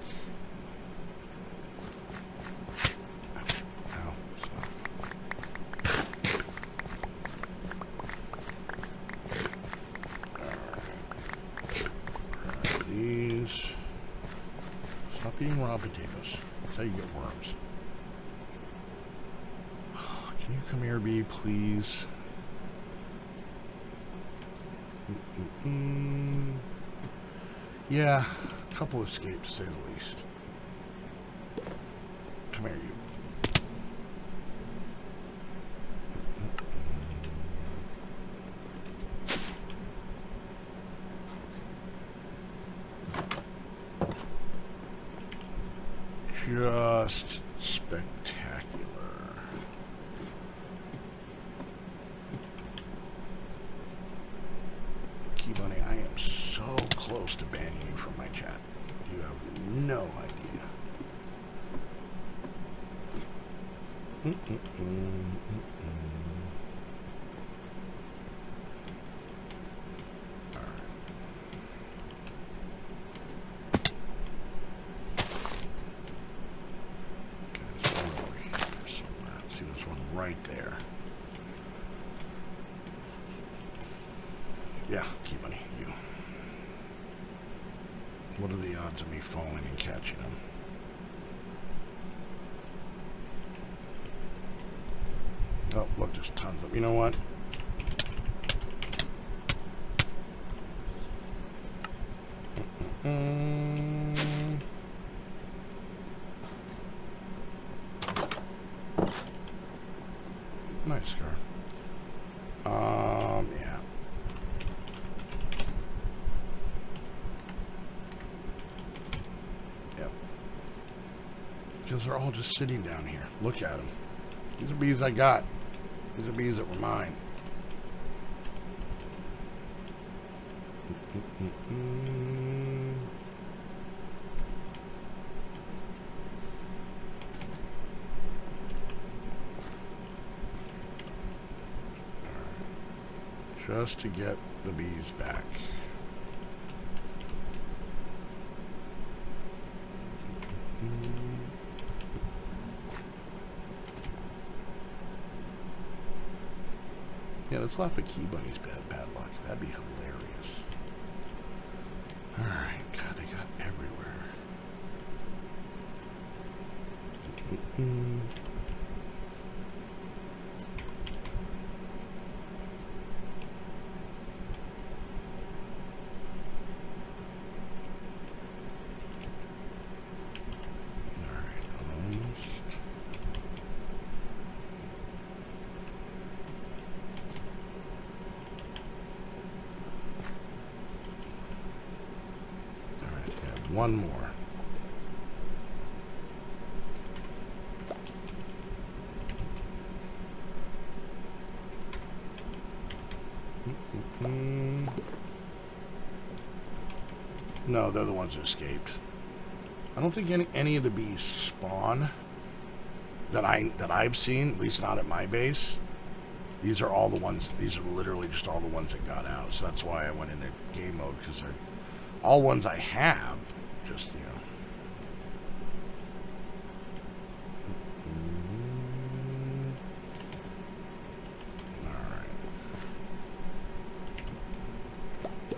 Stop eating raw potatoes. That's how you get worms. Can you come here, bee, please? Yeah, a couple escaped, to say the least. Come Come here, you. Just spectacular. Key Bunny, I am so close to banning you from my chat. You have no idea. Right there. Yeah, Key Bunny, you. What are the odds of me falling and catching him? Oh, look, there's tons of... You know what? Nice scar. Yeah. Yep. Because they're all just sitting down here. Look at them. These are bees I got. These are bees that were mine. Just to get the bees back. Yeah, let's laugh at Key Bunny's bad luck. That'd be hilarious. Alright, God, they got everywhere. One more. No, they're the ones that escaped. I don't think any of the bees spawn that I've seen, at least not at my base. These are all the ones. These are literally just all the ones that got out. So that's why I went into game mode, because they're all ones I have. Just, you know.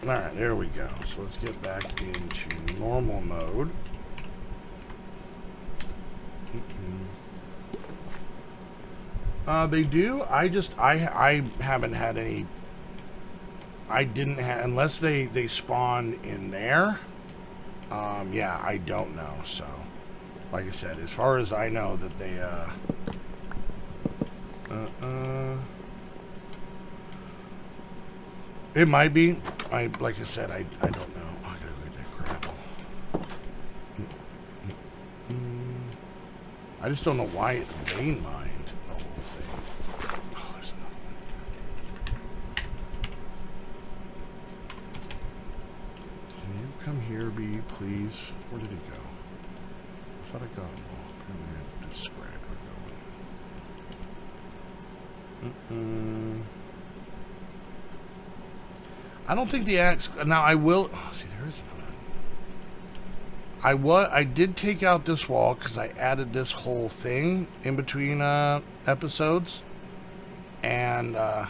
Alright, there we go. So let's get back into normal mode. They do. I haven't had any. I didn't have, unless they spawn in there. Yeah, I don't know. So, like I said, as far as I know, that they, it might be. Like I said, I don't know. Oh, I gotta go get that grapple. I just don't know why it vein mined the whole thing. Oh, there's another one. Can you come here, bee, please? Where did it go? I thought I got them all. Apparently I had this scraggler going. I don't think the axe... Now, I will... Oh, see, there is another. I did take out this wall because I added this whole thing in between episodes. And I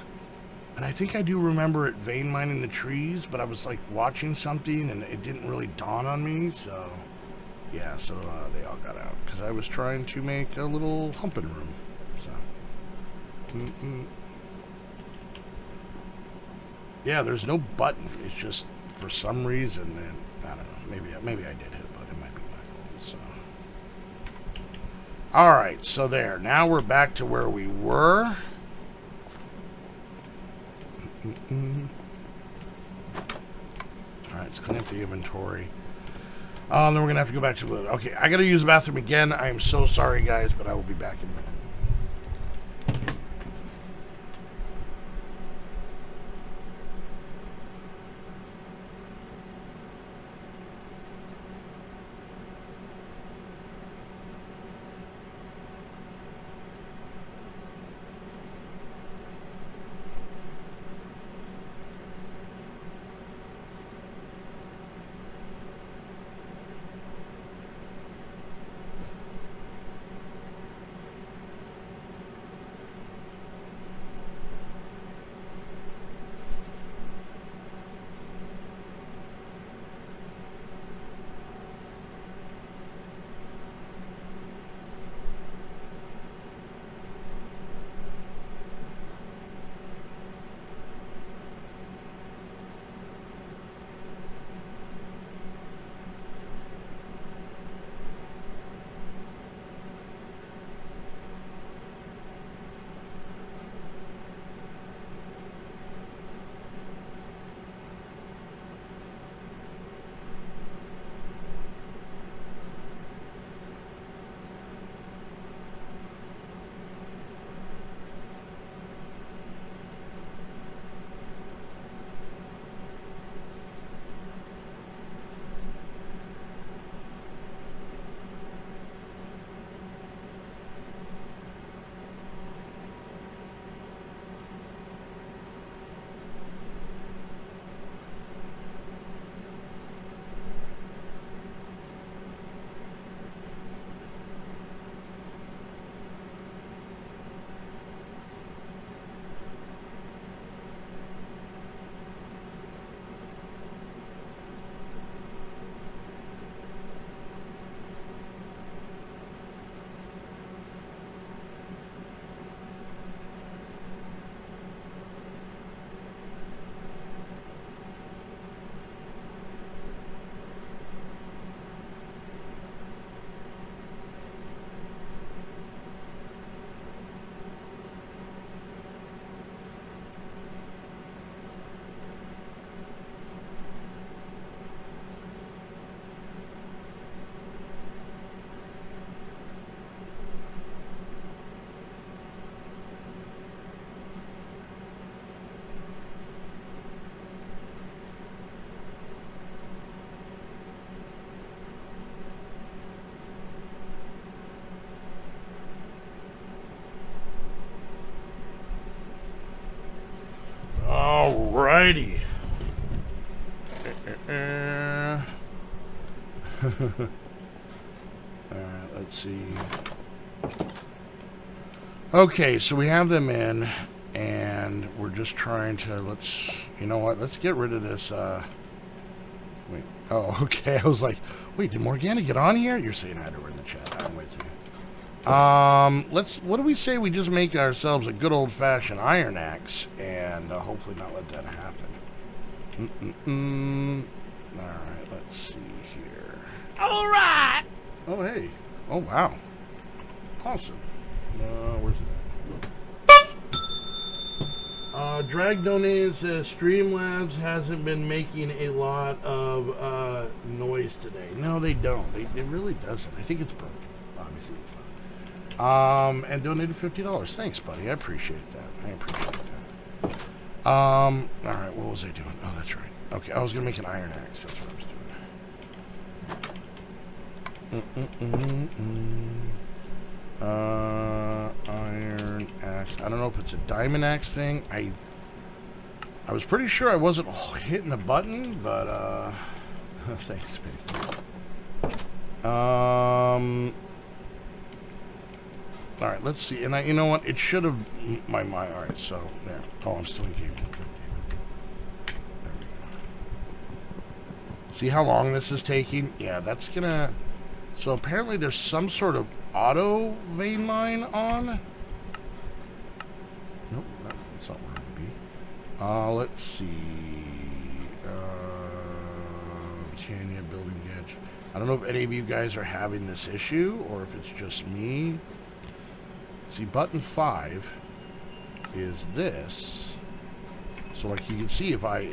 think I do remember it vein mining the trees, but I was, like, watching something, and it didn't really dawn on me, so... Yeah, so they all got out. Because I was trying to make a little humping room. So... Yeah, there's no button. It's just, for some reason, and I don't know. Maybe I did hit a button. It might be my fault. So, Alright, so there. Now we're back to where we were. Alright, let's clean up the inventory. Then we're going to have to go back to the... Okay, I got to use the bathroom again. I am so sorry, guys, but I will be back in a minute. Alrighty. Let's see. Okay, so we have them in, and we're just trying to, you know what, let's get rid of this, wait, oh, okay, I was like, wait, did Morgana get on here? You're saying hi to her in the chat. I'm waiting. What do we say we just make ourselves a good old-fashioned iron axe, and hopefully not let that happen. Alright, let's see here. Alright! Oh, hey. Oh, wow. Awesome. Where's it at? Drag donated says Streamlabs hasn't been making a lot of noise today. No, they don't. It really doesn't. I think it's broken. Obviously, it's not. And donated $50. Thanks, buddy. I appreciate that. Alright, what was I doing? Oh, that's right. Okay, I was going to make an iron axe. That's what I was doing. Iron axe. I don't know if it's a diamond axe thing. I was pretty sure I wasn't hitting the button, but thanks, Space. All right, let's see. And you know what? It should have my. All right, so there. Oh, I'm still in game. There we go. See how long this is taking? Yeah, that's gonna. So apparently there's some sort of auto vein line on. Nope, that's not where it would be. Let's see. Tanya building edge. I don't know if any of you guys are having this issue or if it's just me. See, button 5 is this. So like you can see if I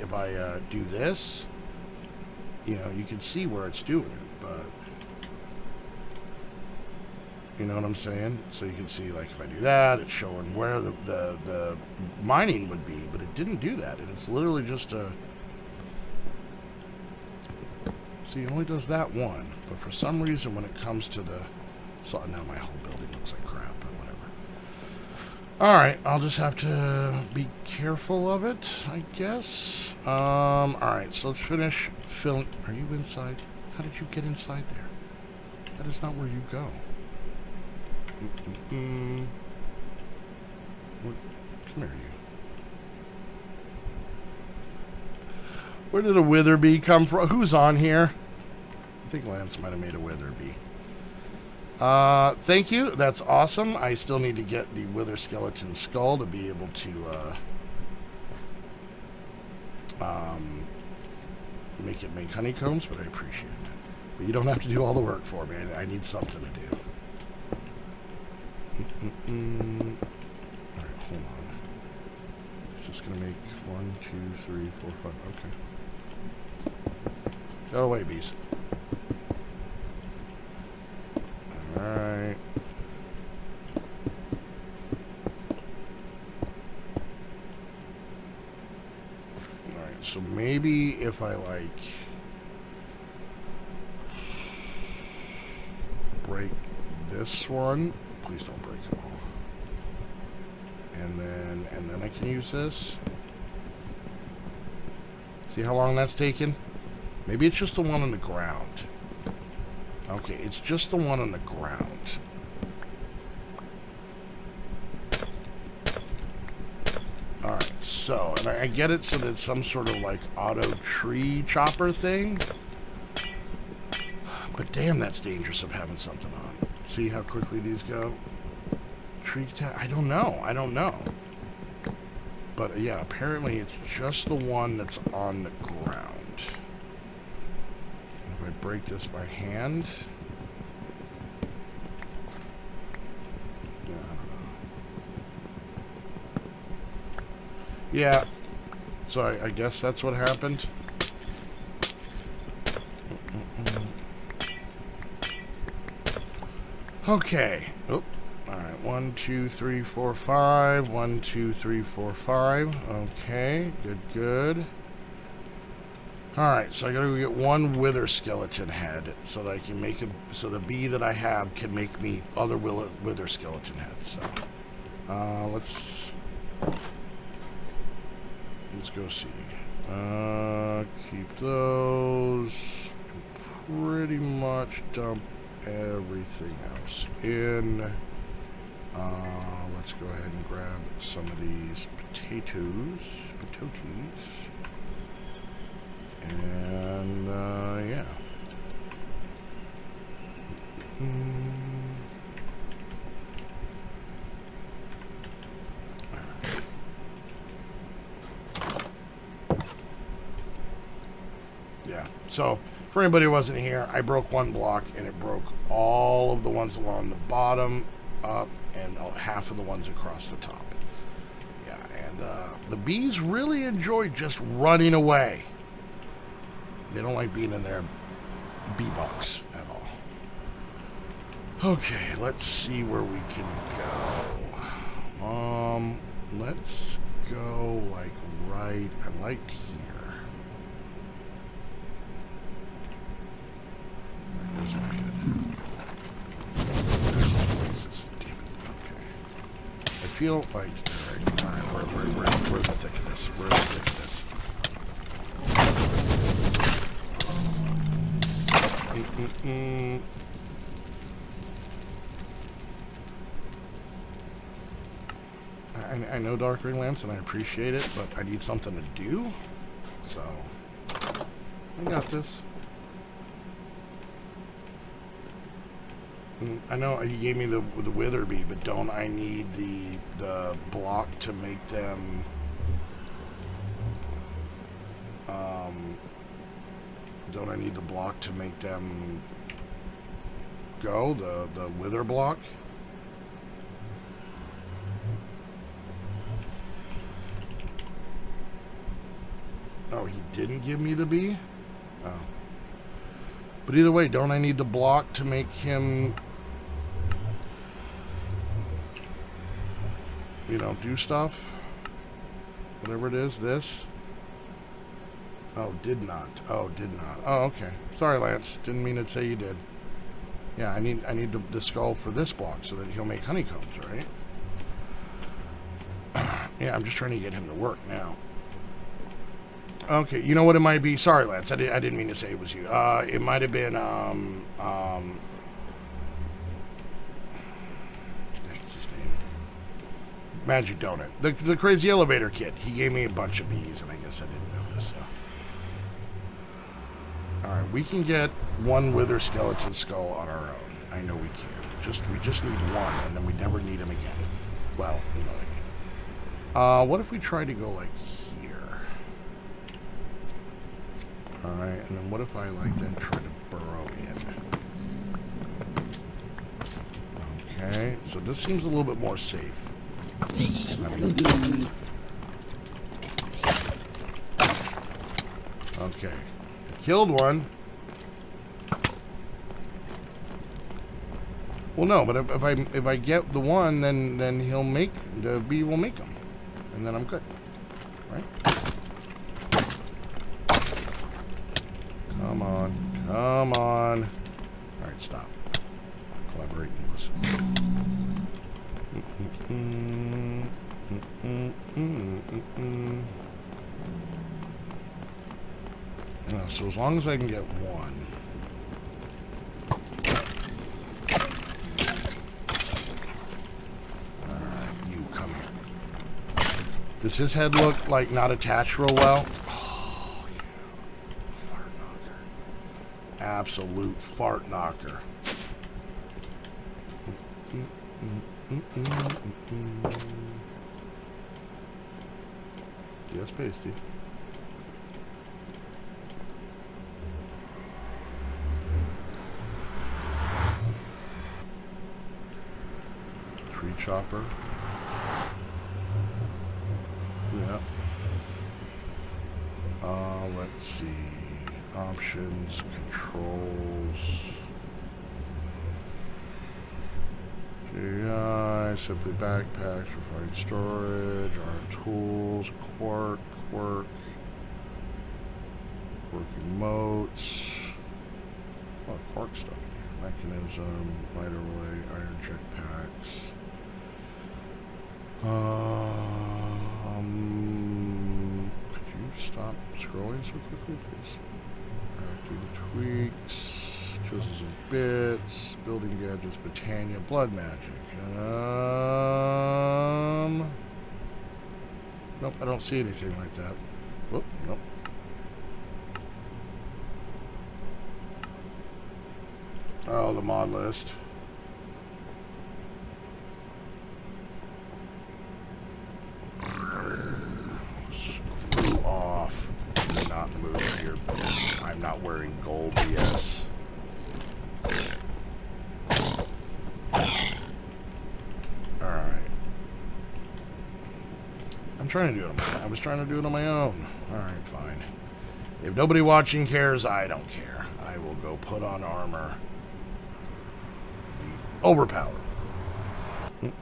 do this, you know, you can see where it's doing it, but you know what I'm saying? So you can see, like, if I do that, it's showing where the mining would be, but it didn't do that. And it's literally just a... See, it only does that one. But for some reason, when it comes to the... So now my whole building looks like crap, but whatever. Alright, I'll just have to be careful of it, I guess. Alright, so let's finish filling... Are you inside? How did you get inside there? That is not where you go. What? Come here, you. Where did a wither bee come from? Who's on here? I think Lance might have made a wither bee. Thank you. That's awesome. I still need to get the wither skeleton skull to be able to make it make honeycombs, but I appreciate it. But you don't have to do all the work for me. I need something to do. Alright, hold on. It's just gonna make 1, 2, 3, 4, 5. Okay. Go away, bees. Alright. Alright, so maybe if I like break this one. Please don't break them all. And then I can use this. See how long that's taken? Maybe it's just the one on the ground. Okay, it's just the one on the ground. Alright, so, and I get it so that it's some sort of like auto tree chopper thing. But damn, that's dangerous of having something on. See how quickly these go? Tree tag? I don't know. But yeah, apparently it's just the one that's on the ground. If I break this by hand... Yeah, I don't know. Yeah. So I guess that's what happened. Okay. Oh, all right. 1, 2, 3, 4, 5. 1, 2, 3, 4, 5. Okay. Good. All right. So I gotta go get one wither skeleton head so that I can make it. So the bee that I have can make me other wither skeleton heads. So let's go see. Keep those. Pretty much dump everything else in. Let's go ahead and grab some of these potatoes. And yeah. Yeah. So for anybody who wasn't here, I broke one block and it broke all of the ones along the bottom, up, and half of the ones across the top. Yeah, and the bees really enjoy just running away. They don't like being in their P.O.box at all. Okay, let's see where we can go. Let's go like right, I liked here. I feel like, alright, where's the thick of this? Where's the thick of this? I know Dark Ring Lance and I appreciate it, but I need something to do, so I got this. I know he gave me the wither bee, but don't I need the block to make them Don't I need the block to make them go? The wither block? Oh, he didn't give me the bee? Oh. But either way, don't I need the block to make him, you know, do stuff? Whatever it is, this? Oh, did not. Oh, did not. Oh, okay. Sorry, Lance. Didn't mean to say you did. Yeah, I need the skull for this block so that he'll make honeycombs, right? Yeah, I'm just trying to get him to work now. Okay, you know what it might be? Sorry, Lance. I didn't mean to say it was you. It might have been, what's his name? Magic Donut. The crazy elevator kid. He gave me a bunch of bees, and I guess I didn't notice, so. Alright, we can get one wither skeleton skull on our own. I know we can. We just need one, and then we never need him again. Well, you know what I mean. What if we try to go, like, here? Alright, and then what if I, like, then try to burrow in? Okay, so this seems a little bit more safe. Okay. Killed one. Well, no, but if I get the one, then he'll make the bee will make them, and then I'm good, right? Come on, come on. All right, stop. Collaborate and listen. So as long as I can get one. Alright, you come here. Does his head look like not attached real well? Oh, yeah. Fart knocker. Absolute fart knocker. Yes, pasty. Tree chopper. Yeah. Let's see. Options, controls. GI, simply backpacks, refined storage, our tools, quirk, emotes. A lot of quark stuff here. Mechanism, lighter relay, iron jetpacks. Could you stop scrolling so quickly, please? Do the tweaks, choices of bits, building gadgets, Britannia, blood magic. Nope, I don't see anything like that. Whoop, nope. Oh, the mod list. Screw off. Do not move here. I'm not wearing gold, BS. Alright. I was trying to do it on my own. Alright, fine. If nobody watching cares, I don't care. I will go put on armor. Overpowered. You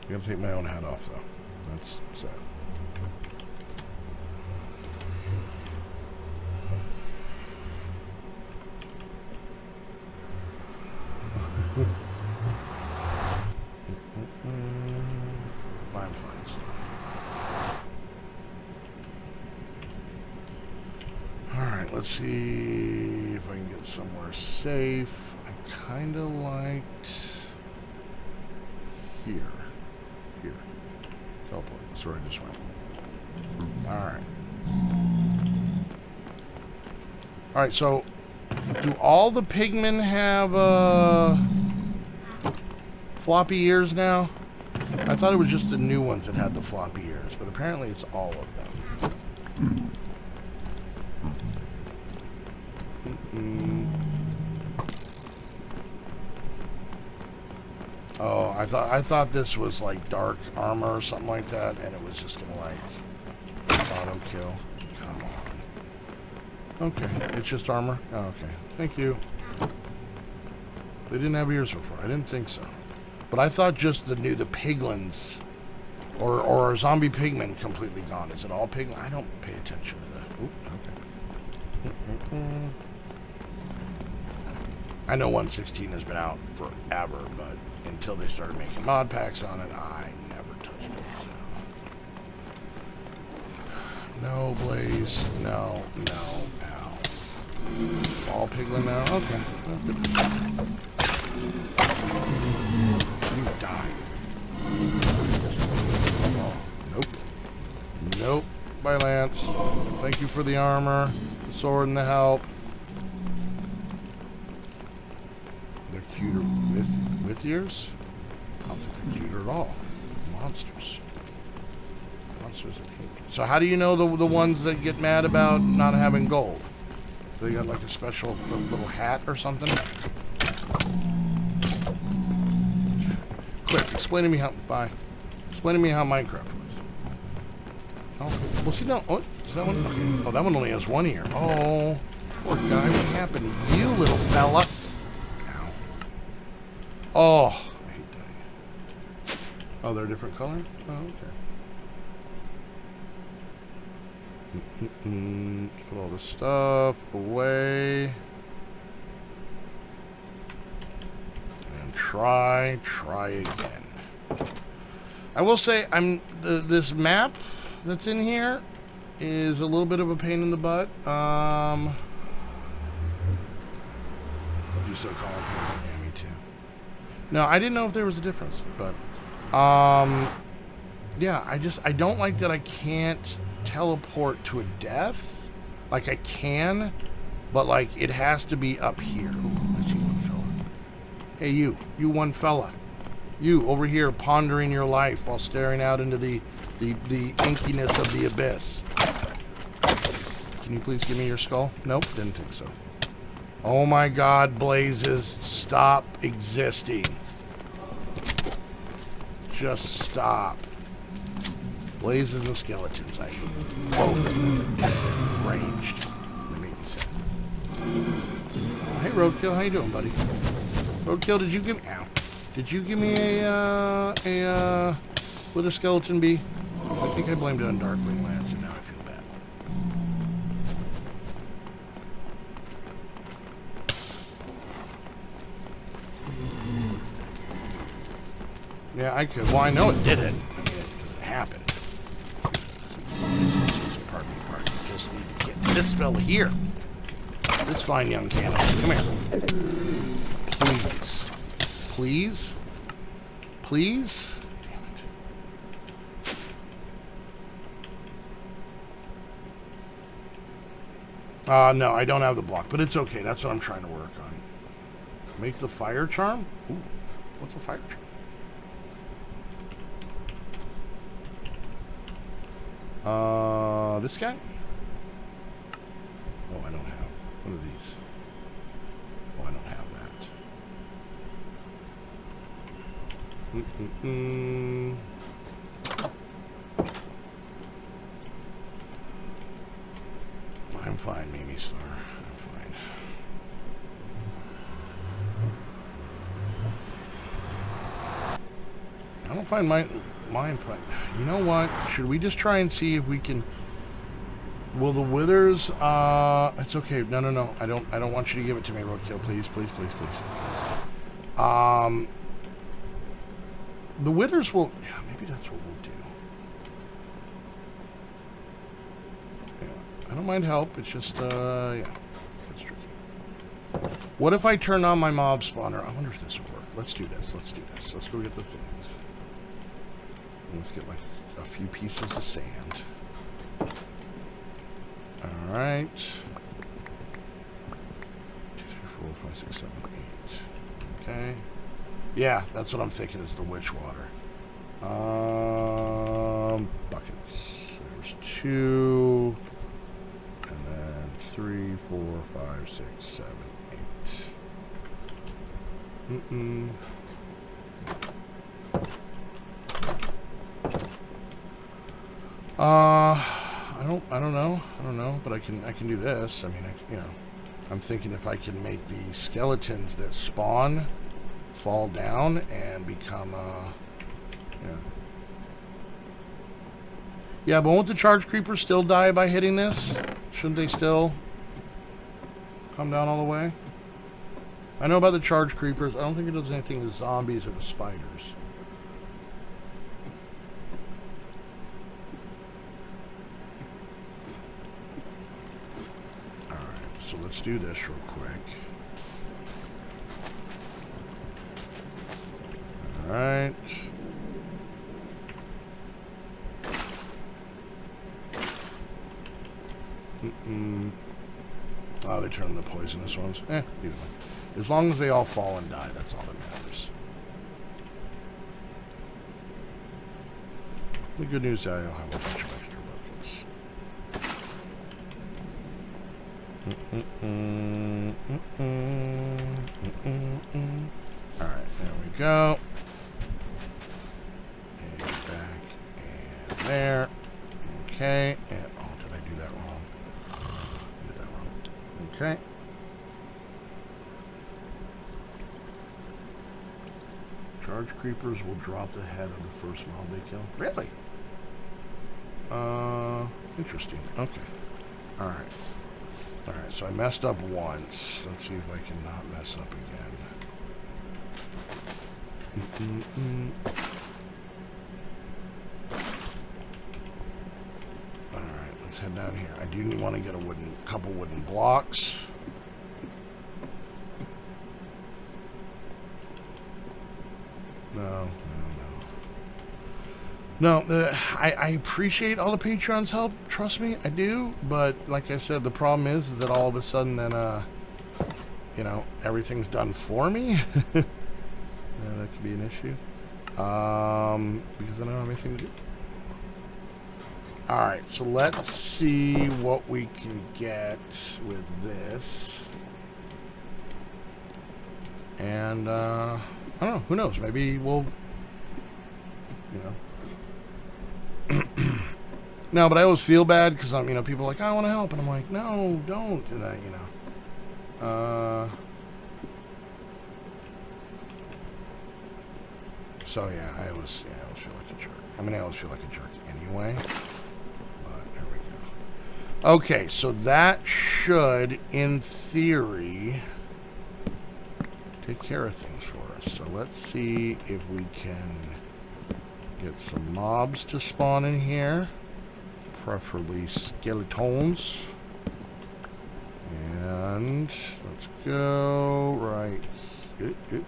gotta take my own hat off, though. That's sad. I'm fine. Alright, let's see if I can get somewhere safe. I kind of liked here. Here. Teleport. That's where I just went. Alright. Alright, so Do all the pigmen have floppy ears now? I thought it was just the new ones that had the floppy ears, but apparently it's all of them. Oh, I thought this was like dark armor or something like that, and it was just gonna like auto kill. Come on. Okay, it's just armor. Oh, okay, thank you. They didn't have ears before. I didn't think so, but I thought just the piglins, or zombie pigmen completely gone. Is it all pigmen? I don't pay attention to that. Oop, okay. I know 1.16 has been out forever, but until they started making mod packs on it, I never touched it, so. No, Blaze. No. All piglin now? Okay. You die. Oh, nope. Bye, Lance. Thank you for the armor, the sword, and the help. They're cuter with ears? I don't think they're cuter at all. Monsters are cute. So how do you know the ones that get mad about not having gold? They got like a special little hat or something? Quick, explain to me how Minecraft works. Oh, well, see, no. Oh, is that one? Okay. Oh, that one only has one ear. Oh, poor guy. What happened to you, little fella? Ow. Oh, I hate dying. Oh, they're a different color? Oh, okay. Put all this stuff away. And try again. I will say, this map that's in here is a little bit of a pain in the butt. What do you still call it? Yeah, me too. No, I didn't know if there was a difference, but yeah, I don't like that I can't teleport to a death. Like I can, but like it has to be up here. Ooh, I see one fella. Hey, you one fella. You over here pondering your life while staring out into the inkiness of the abyss. Can you please give me your skull? Nope, didn't think so. Oh my God, Blazes, stop existing. Just stop. Blazes and skeletons, I hate both of them. Ranged. They make me sad. Hey Roadkill, how you doing, buddy? Roadkill, did you give me a wither skeleton bee? I think I blamed it on Darkwing Lance, and now I feel bad. Yeah, I could. Well, I know it did it. I mean, it happened. Pardon me. Just need to get this fella here. This fine young cannibal. Come here. Please? Damn it. No, I don't have the block, but it's okay. That's what I'm trying to work on. Make the fire charm? Ooh, what's a fire charm? This guy? Oh, I don't have. What are these? Oh, I don't have that. I'm fine, Mimi Star. I'm fine. I don't find mine fine. You know what? Should we just try and see if we can... Will the withers... It's okay. No. I don't want you to give it to me, Roadkill. Please. The withers will... Yeah, maybe that's what we'll do. Yeah, I don't mind help. It's just, yeah. That's tricky. What if I turn on my mob spawner? I wonder if this will work. Let's do this. Let's go get the things. Let's get like a few pieces of sand. Alright. 2, 3, 7, 8. Okay. Yeah, that's what I'm thinking is the witch water. Buckets. There's 2. And then 3, 4, 5, 6, 7, 8. I don't know, but I can do this. I mean, I'm thinking if I can make the skeletons that spawn fall down and become, yeah, but won't the charge creepers still die by hitting this? Shouldn't they still come down all the way? I know about the charge creepers. I don't think it does anything to zombies or to spiders. So let's do this real quick. Alright. Oh, they turn the poisonous ones. Either way. As long as they all fall and die, that's all that matters. The good news is I'll have a bunch of extra buckets. Alright, there we go. And back and there. Okay. And oh, did I do that wrong? I did that wrong. Okay. Charge creepers will drop the head of the first mob they kill. Really? Interesting. Okay. Alright. Alright, so I messed up once. Let's see if I can not mess up again. Alright, let's head down here. I do want to get a couple wooden blocks. No, I appreciate all the Patreon's help. Trust me, I do. But like I said, the problem is that all of a sudden then, everything's done for me. Yeah, that could be an issue. Because I don't have anything to do. Alright, so let's see what we can get with this. And, I don't know. Who knows? Maybe we'll, No, but I always feel bad because people are like, I want to help, and I'm like, no, don't do that, So yeah, I always feel like a jerk. I mean, I always feel like a jerk anyway. But there we go. Okay, so that should, in theory, take care of things for us. So let's see if we can get some mobs to spawn in here. Preferably skeletons. And let's go right. Okay,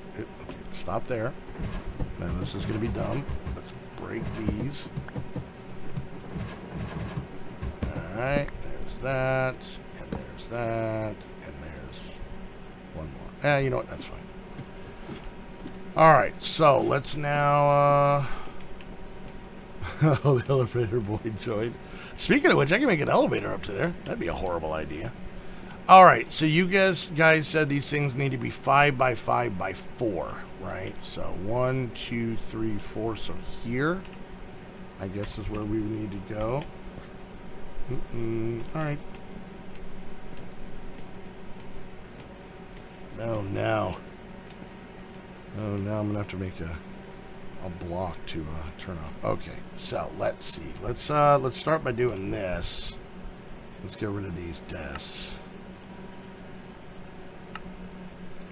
stop there. Now this is going to be dumb. Let's break these. Alright, there's that. And there's that. And there's one more. You know what? That's fine. Alright, so let's now. Oh, the elevator boy joined. Speaking of which, I can make an elevator up to there. That'd be a horrible idea. Alright, so you guys said these things need to be 5 by 5 by 4, right? So 1, 2, 3, 4. So here, I guess, is where we would need to go. Alright. Oh, no. Oh, now I'm going to have to make a block to turn off. Okay, so let's see. Let's start by doing this. Let's get rid of these desks.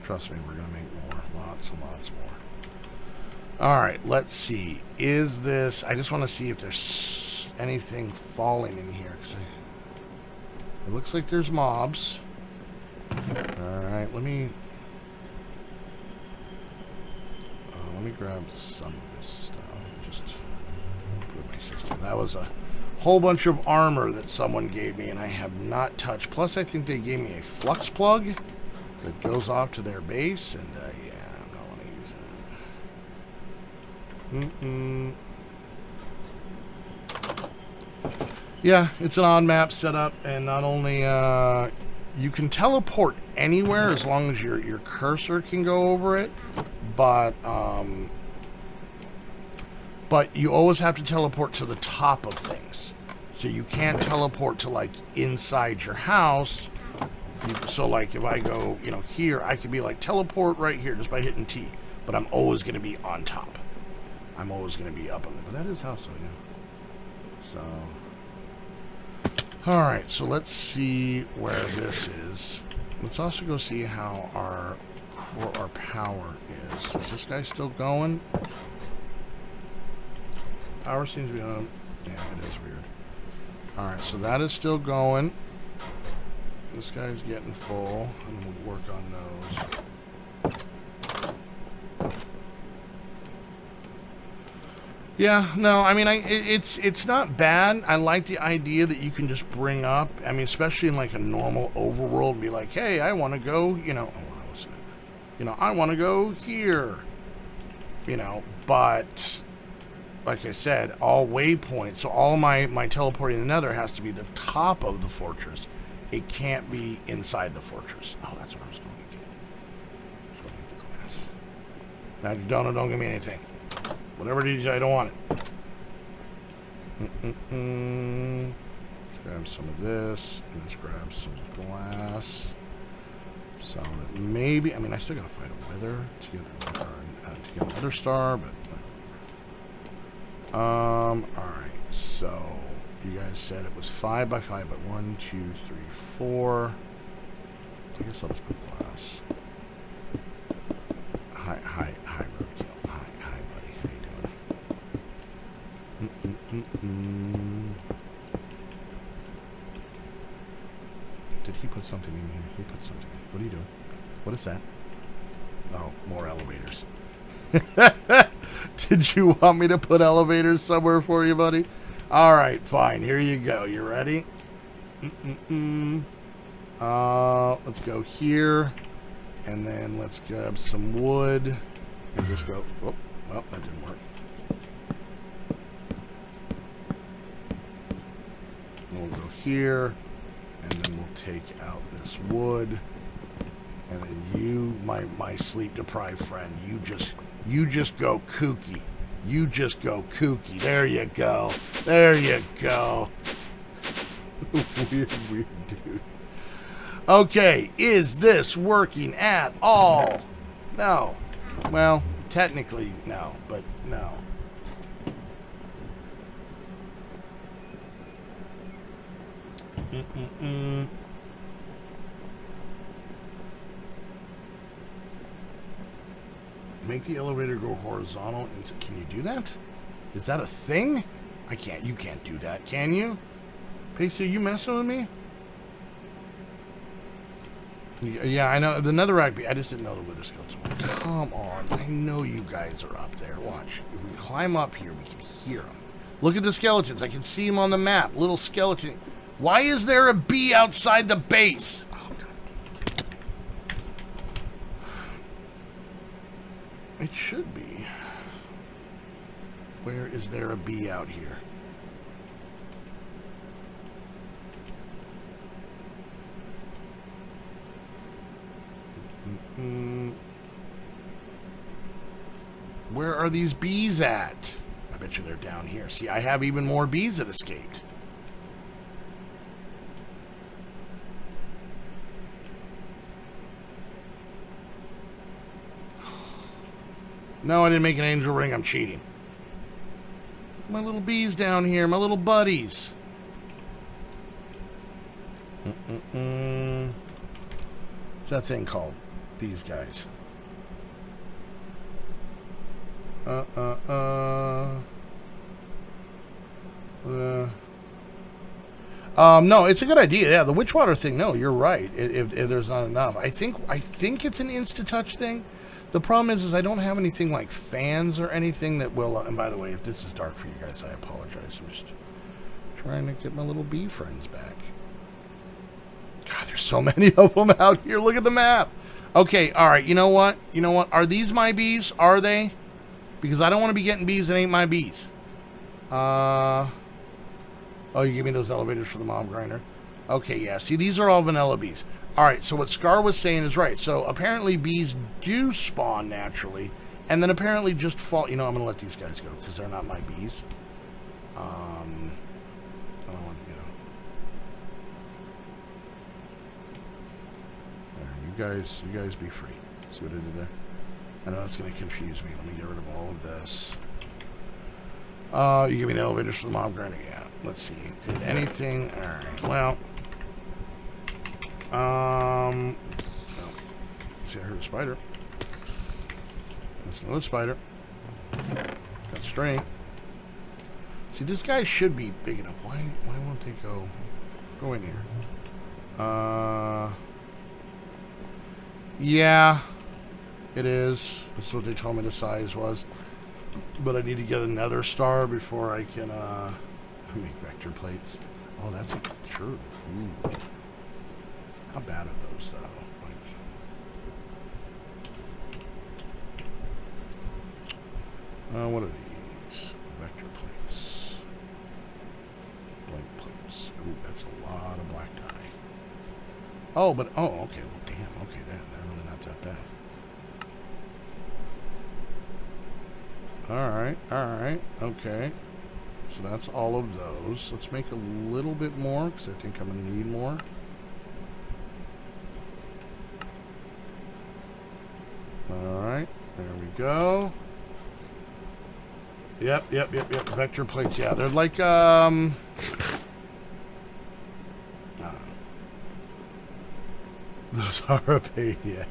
Trust me, we're gonna make more, lots and lots more. All right, let's see. Is this? I just want to see if there's anything falling in here because it looks like there's mobs. All right, let me grab some of this stuff and just put my system. That was a whole bunch of armor that someone gave me and I have not touched. Plus, I think they gave me a flux plug. that goes off to their base, and yeah, I'm not want to use it. Yeah, it's an odd map setup, and not only you can teleport anywhere as long as your cursor can go over it, but you always have to teleport to the top of things. So you can't teleport to like inside your house. So like if I go, you know, here, I could be like teleport right here just by hitting T. But I'm always going to be on top. I'm always going to be up on it. But that is how so, yeah. So, all right. So let's see where this is. Let's also go see how our power is. Is this guy still going? Power seems to be on. Yeah, it is weird. All right. So that is still going. This guy's getting full, and we'll work on those. Yeah, no, I mean, it's not bad. I like the idea that you can just bring up. I mean, especially in like a normal overworld, be like, hey, I want to go, you know, I want to go here, you know. But like I said, all waypoints. So all my teleporting in the Nether has to be the top of the fortress. It can't be inside the fortress. Oh, that's what I was going to get. I was going to get the glass. Magic donut, don't give me anything. Whatever it is, I don't want it. Let's grab some of this, and let's grab some glass. So that maybe, I mean, I still gotta fight a wither to get another star, but all right. So you guys said it was 5 by 5, but 1, 2, 3, 4. I guess I'll just put glass. Hi, roadkill. Hi, buddy. How you doing? Did he put something in here? He put something in. What are you doing? What is that? Oh, more elevators. Did you want me to put elevators somewhere for you, buddy? All right, fine. Here you go. You ready? Let's go here, and then let's grab some wood, and just go. Oh, well, that didn't work. We'll go here, and then we'll take out this wood, and then you, my sleep-deprived friend, you just go kooky. You just go kooky. There you go. There you go. Weird dude. Okay, is this working at all? No. Well, technically no, but no. Make the elevator go horizontal. Can you do that? Is that a thing? I can't. You can't do that, can you? Pacey, are you messing with me? Yeah, I know. The netherrack. I just didn't know the wither skeleton. Come on. I know you guys are up there. Watch. If we climb up here, we can hear them. Look at the skeletons. I can see them on the map. Little skeleton. Why is there a bee outside the base? Oh, God. It should be. Where is there a bee out here? Where are these bees at? I bet you they're down here. See, I have even more bees that escaped. No, I didn't make an angel ring. I'm cheating. My little bees down here. My little buddies. What's that thing called? These guys. No, it's a good idea. Yeah, the witchwater thing. No, you're right. If there's not enough, I think it's an insta-touch thing. The problem is I don't have anything like fans or anything that will. And by the way, if this is dark for you guys, I apologize. I'm just trying to get my little bee friends back. God, there's so many of them out here. Look at the map. Okay, all right. You know what? You know what? Are these my bees? Are they? Because I don't want to be getting bees that ain't my bees. Oh, you give me those elevators for the mob grinder. Okay, yeah. See, these are all vanilla bees. All right, so what Scar was saying is right. So apparently bees do spawn naturally, and then apparently just fall. You know, I'm going to let these guys go because they're not my bees. I don't want, there, you guys be free. See what I did there? I know that's going to confuse me. Let me get rid of all of this. You give me the elevators for the mob grinder. Yeah. Let's see. Did anything? All right. Well. No. See, I heard a spider. That's another spider. Got string. See, this guy should be big enough. Why won't they go in here? Yeah, it is. That's what they told me the size was. But I need to get another star before I can make vector plates. Oh, that's true. Ooh. How bad are those, though? Like, what are these? Vector plates. Blank plates. Ooh, that's a lot of black dye. Oh, but, oh, okay. Well, damn. Okay, they're really not that bad. Alright, okay. So that's all of those. Let's make a little bit more, because I think I'm going to need more. Alright, there we go. Yep. Vector plates, yeah. They're like, those are a pain, yeah.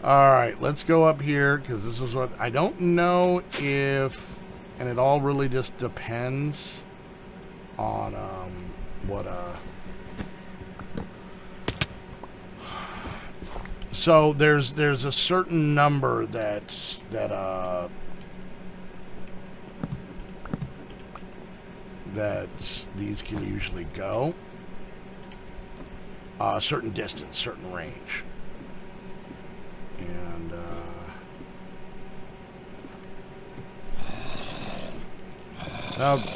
Alright, let's go up here, because this is what, I don't know if, and it all really just depends on, what, so there's a certain number that these can usually go. A certain distance, certain range. And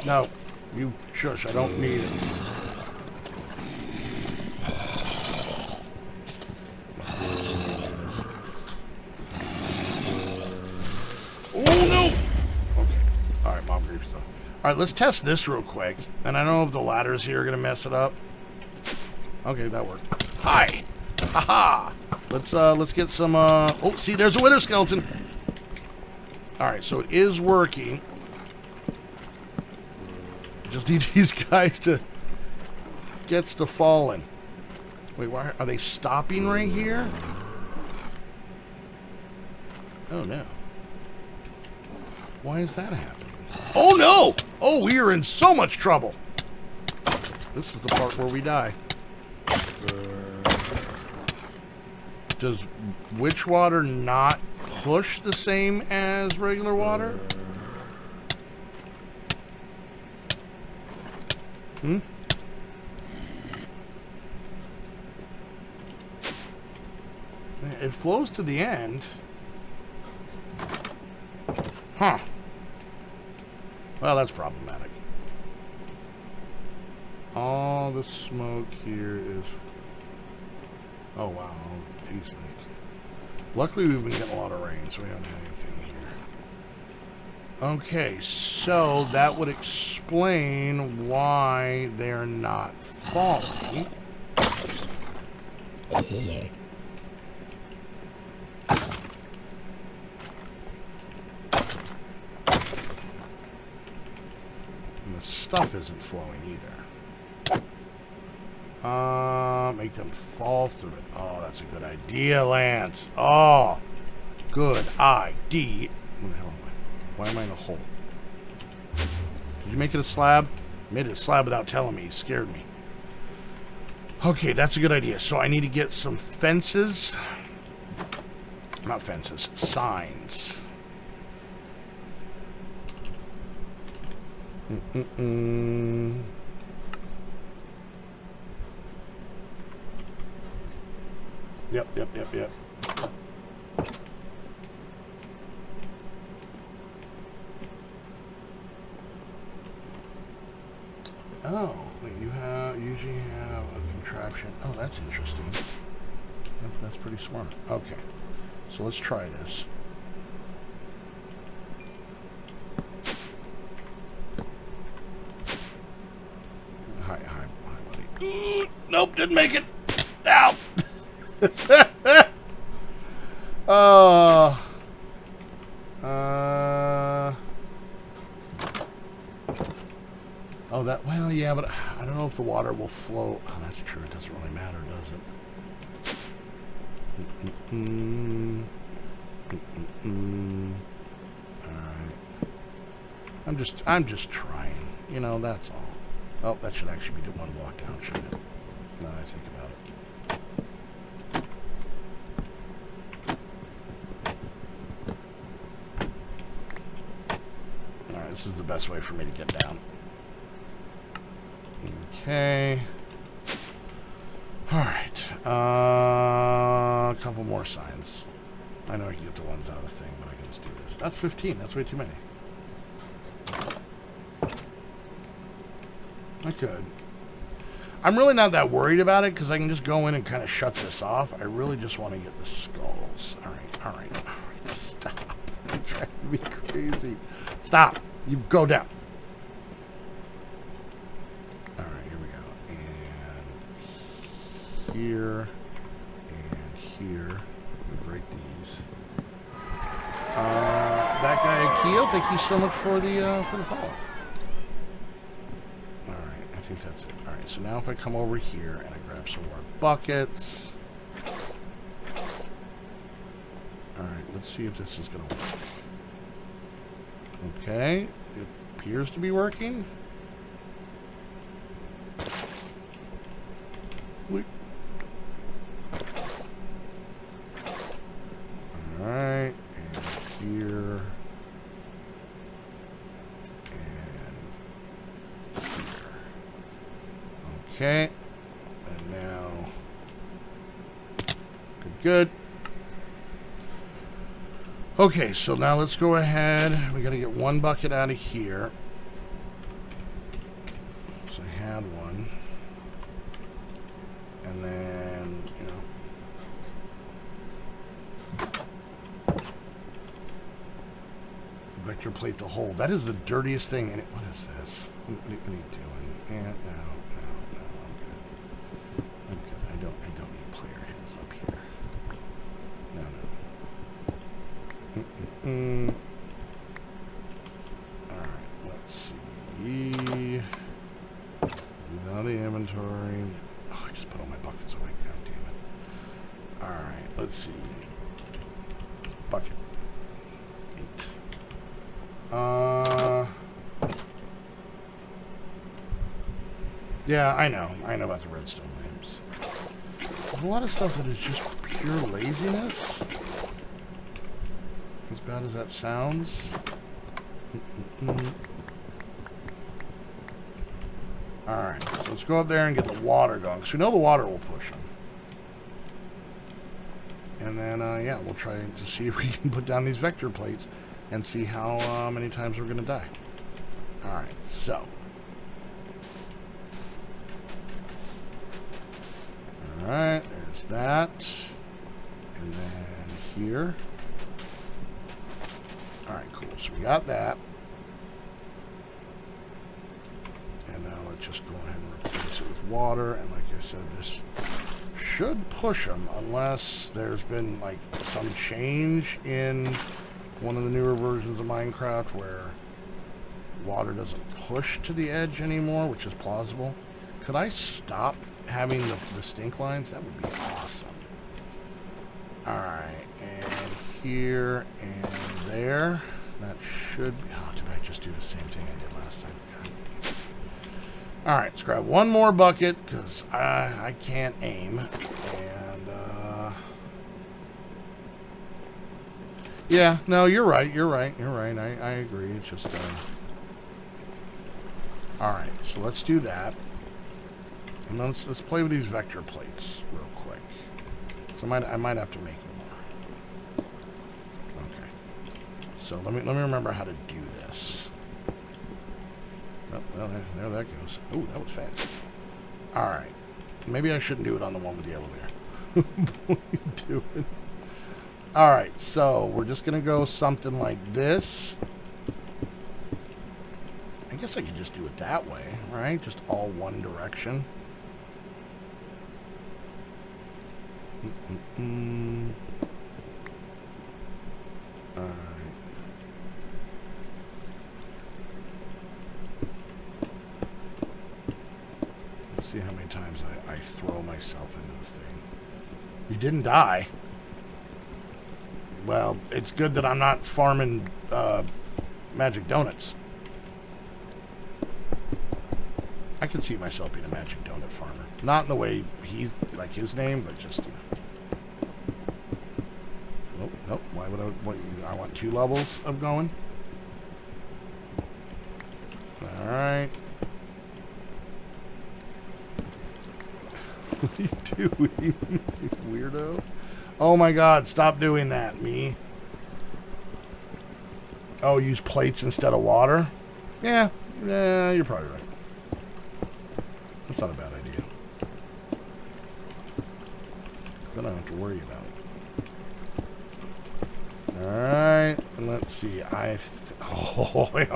no, you shush, I don't need it. Oh no! Okay. Alright, mom grief stuff. Alright, let's test this real quick. And I don't know if the ladders here are gonna mess it up. Okay, that worked. Hi! Haha! Let's get some oh, see, there's a wither skeleton. Alright, so it is working. Just need these guys to gets to falling. Wait, why are they stopping right here? Oh no. Why is that happening? Oh no! Oh, we are in so much trouble. This is the part where we die. Does witch water not push the same as regular water? It flows to the end. Huh. Well, that's problematic. All the smoke here is... Oh, wow. Jeez, luckily, we've been getting a lot of rain, so we haven't had anything here. Okay, so that would explain why they're not falling. And the stuff isn't flowing either. Make them fall through it. Oh, that's a good idea, Lance. Oh, good idea. What the hell am I? Why am I in a hole? Did you make it a slab? Made it a slab without telling me. You scared me. Okay, that's a good idea. So I need to get some fences. Not fences. Signs. Yep. Oh, wait, you usually have a contraption. Oh, that's interesting. That's pretty smart. Okay, so let's try this. Hi, buddy. Nope, didn't make it. Ow. Oh, that, well, yeah, but I don't know if the water will flow. Oh, that's true. It doesn't really matter, does it? All right. I'm just trying. You know, that's all. Oh, that should actually be the one block down, shouldn't it? Now that I think about it. All right, this is the best way for me to get down. Okay. All right. A couple more signs. I know I can get the ones out of the thing, but I can just do this. That's 15. That's way too many. I could. I'm really not that worried about it because I can just go in and kind of shut this off. I really just want to get the skulls. All right. Stop. You're trying to be crazy. Stop. You go down. Here and here. We break these. That guy Akio, thank you so much for the follow. Alright, I think that's it. Alright, so now if I come over here and I grab some more buckets. Alright, let's see if this is gonna work. Okay, it appears to be working. Alright, and here, and here. Okay, and now, good. Okay, so now let's go ahead. We got to get one bucket out of here. So I had one. And then, you know. Vector plate to hold. That is the dirtiest thing. And what is this? What are you doing? Yeah, no, I'm good. I don't need player heads up here. No. All right, let's see. Out of the inventory. Oh, I just put all my buckets away. God damn it. All right, let's see. Bucket. 8. Yeah, I know about the redstone lamps. There's a lot of stuff that is just pure laziness. As bad as that sounds. Alright, so let's go up there and get the water going, because we know the water will push them. And then, yeah, we'll try to see if we can put down these vector plates and see how many times we're going to die. Alright, so. Alright, there's that. And then here. Alright, cool. So we got that. And now let's just go ahead and replace it with water. And like I said, this should push them unless there's been like some change in one of the newer versions of Minecraft where water doesn't push to the edge anymore, which is plausible. Could I stop having the stink lines? That would be awesome. Alright, and here and there. That should be... Oh, did I just do the same thing I did last time? Alright, let's grab one more bucket, because I can't aim. And, yeah, no, you're right. I agree. It's just, Alright, so let's do that. And let's play with these vector plates real quick. So I might have to make more. Okay. So let me remember how to do this. Oh, well, there that goes. Ooh, that was fast. All right. Maybe I shouldn't do it on the one with the elevator. What are you doing? All right. So we're just gonna go something like this. I guess I could just do it that way, right? Just all one direction. All right. Let's see how many times I throw myself into the thing. You didn't die. Well, it's good that I'm not farming magic donuts. I can see myself being a magic donut farmer. Not in the way he's like his name, but just, you know. Nope, nope. Why would I want 2 levels of going? Alright. What are you doing, you weirdo? Oh my god, stop doing that, me. Oh, use plates instead of water? Yeah, you're probably right. That's not a bad idea. Because I don't have to worry about it. Alright, and let's see. Oh. Alright.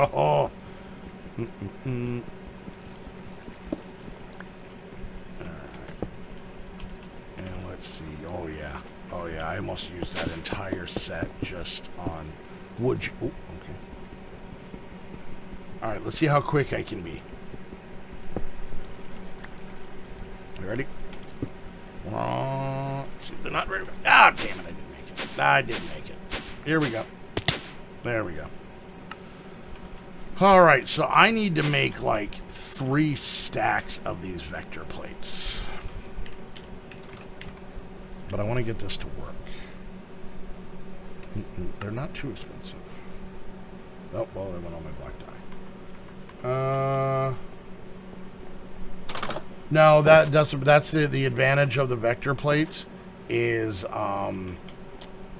And let's see. Oh yeah, I almost used that entire set just on wood. Oh, okay. Alright, let's see how quick I can be. You ready? See, they're not ready. Ah, damn it, I didn't make it. I didn't make it. Here we go. There we go. Alright, so I need to make like 3 stacks of these vector plates. But I want to get this to work. They're not too expensive. Oh, well, they went on my black die. No, that's the advantage of the vector plates is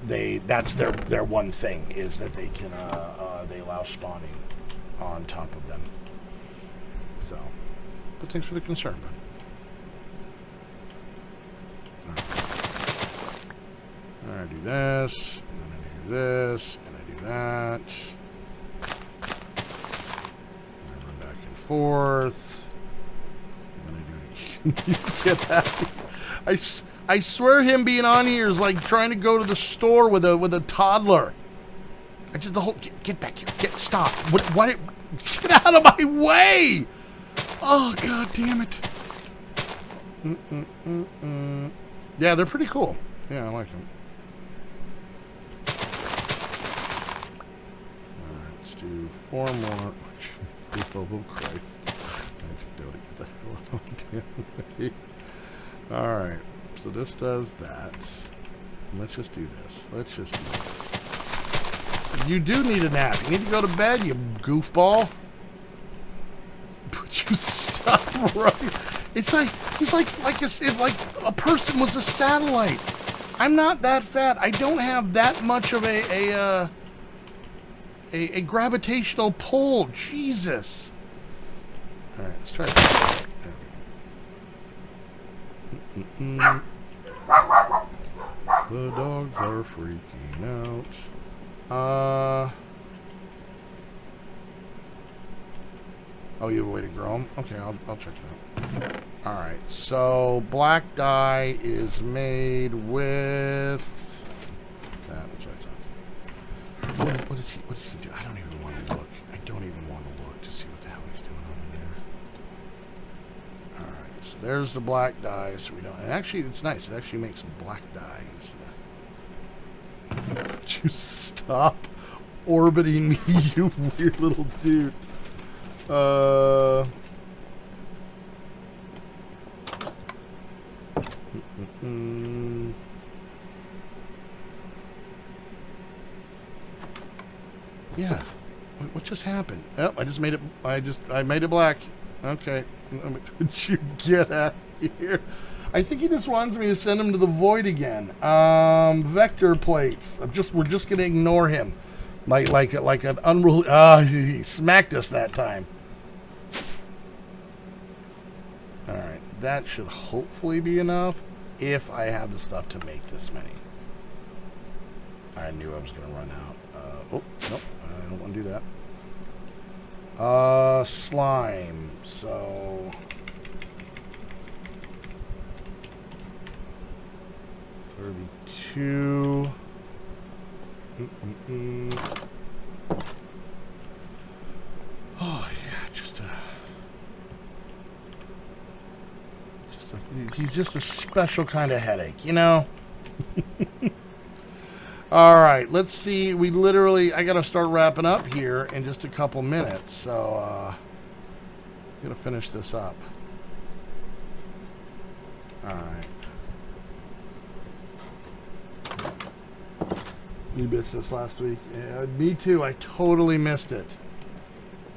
that's their one thing is that they can they allow spawning on top of them. So, but thanks for the concern, bud. I do this, and then I do this, and I do that. And I run back and forth. And then I do it again. You get that? I swear him being on here is like trying to go to the store with a toddler. I just the whole get back here. Stop. What get out of my way! Oh god damn it. Yeah, they're pretty cool. Yeah, I like them. Alright, let's do 4 more. Oh Christ. Magic donut, get the hell out of my damn way. Alright, so this does that. Let's just do this. Let's just do this. You do need a nap. You need to go to bed, you goofball. But you stop right. It's like he's like if a person was a satellite. I'm not that fat. I don't have that much of a gravitational pull. Jesus. All right, let's try this. There we go. The dogs are freaking out. Oh, you have a way to grow them? Okay, I'll check that out. Alright, so black dye is made with that, that's what I thought. What does he do? I don't even want to look. I don't even want to look to see what the hell he's doing over there. Alright, so there's the black dye, so we don't, and actually it's nice, it actually makes black dye instead. Would you stop orbiting me, you weird little dude? Yeah. What just happened? Oh, I just made it. I made it black. Okay. Would you get out of here? I think he just wants me to send him to the void again. Vector plates. We're just gonna ignore him, like an unruly. He smacked us that time. All right, that should hopefully be enough if I have the stuff to make this many. I knew I was gonna run out. Oh nope, I don't want to do that. Slime. So. 32. Oh yeah, he's just a special kind of headache, you know. All right, let's see. I got to start wrapping up here in just a couple minutes, so I'm gonna finish this up. All right. You missed this last week. Yeah, me too. I totally missed it.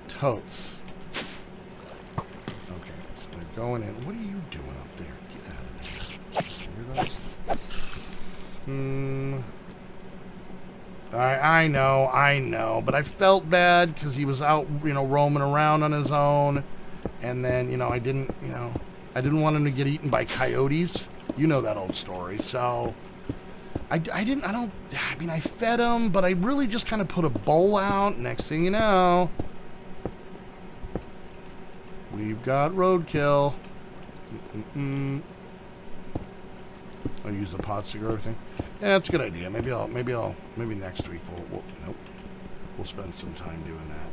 Totes. Okay, so they're going in. What are you doing up there? Get out of there. I know, but I felt bad because he was out, roaming around on his own, and then, I didn't want him to get eaten by coyotes. You know that old story, so. I fed him, but I really just kind of put a bowl out. Next thing you know, we've got roadkill. I'll use the pots to grow everything. Yeah, that's a good idea. Maybe next week we'll spend some time doing that.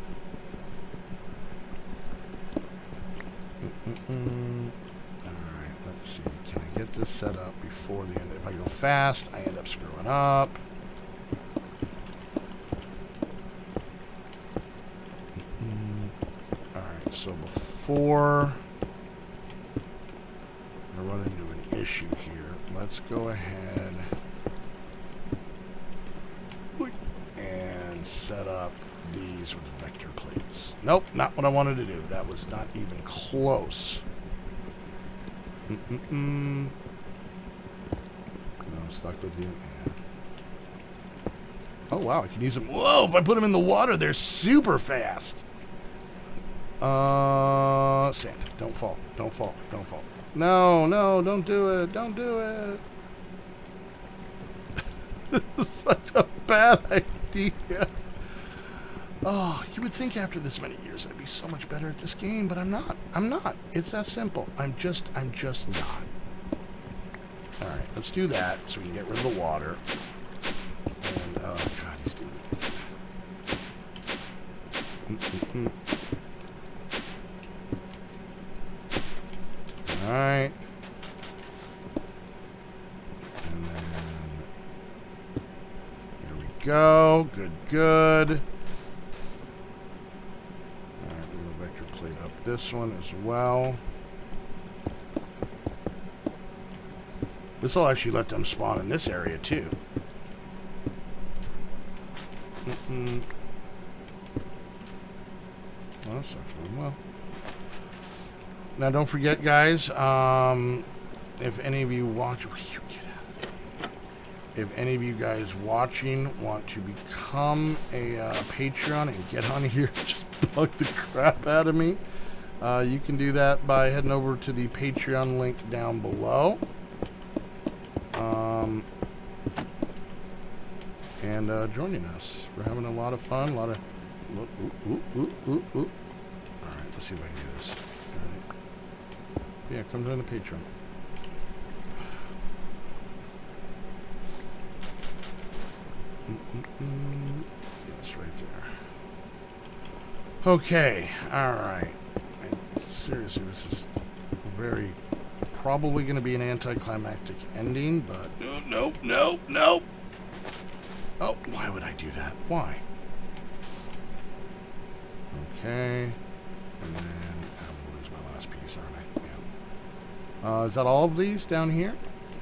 Alright, let's see. Can I get this set up before the end? If I go fast, I end up screwing up. Alright, so before I run into an issue here, let's go ahead and set up these with the vector plates. Nope, not what I wanted to do. That was not even close. No, I'm stuck with you. Yeah. Oh, wow, I can use them. Whoa, if I put them in the water, they're super fast. Sand. Don't fall. Don't fall. Don't fall. No, don't do it. Don't do it. This is such a bad idea. Oh, you would think after this many years I'd be so much better at this game, but I'm not. I'm not. It's that simple. I'm just not. All right, let's do that so we can get rid of the water. And, oh, God, he's doing it. All right. And then, here we go. Good. This one as well. This will actually let them spawn in this area too. Oh, that's actually well. Now don't forget, guys. If any of you watch, if any of you guys watching want to become a Patreon and get on here, just bug the crap out of me. You can do that by heading over to the Patreon link down below. And joining us. We're having a lot of fun. Alright, let's see if I can do this. Right. Yeah, come join the Patreon. Yes, right there. Okay, alright. Seriously, this is probably going to be an anticlimactic ending, but nope. Oh, why would I do that? Why? Okay, and then I'm going to lose my last piece, aren't I? Yeah. Is that all of these down here?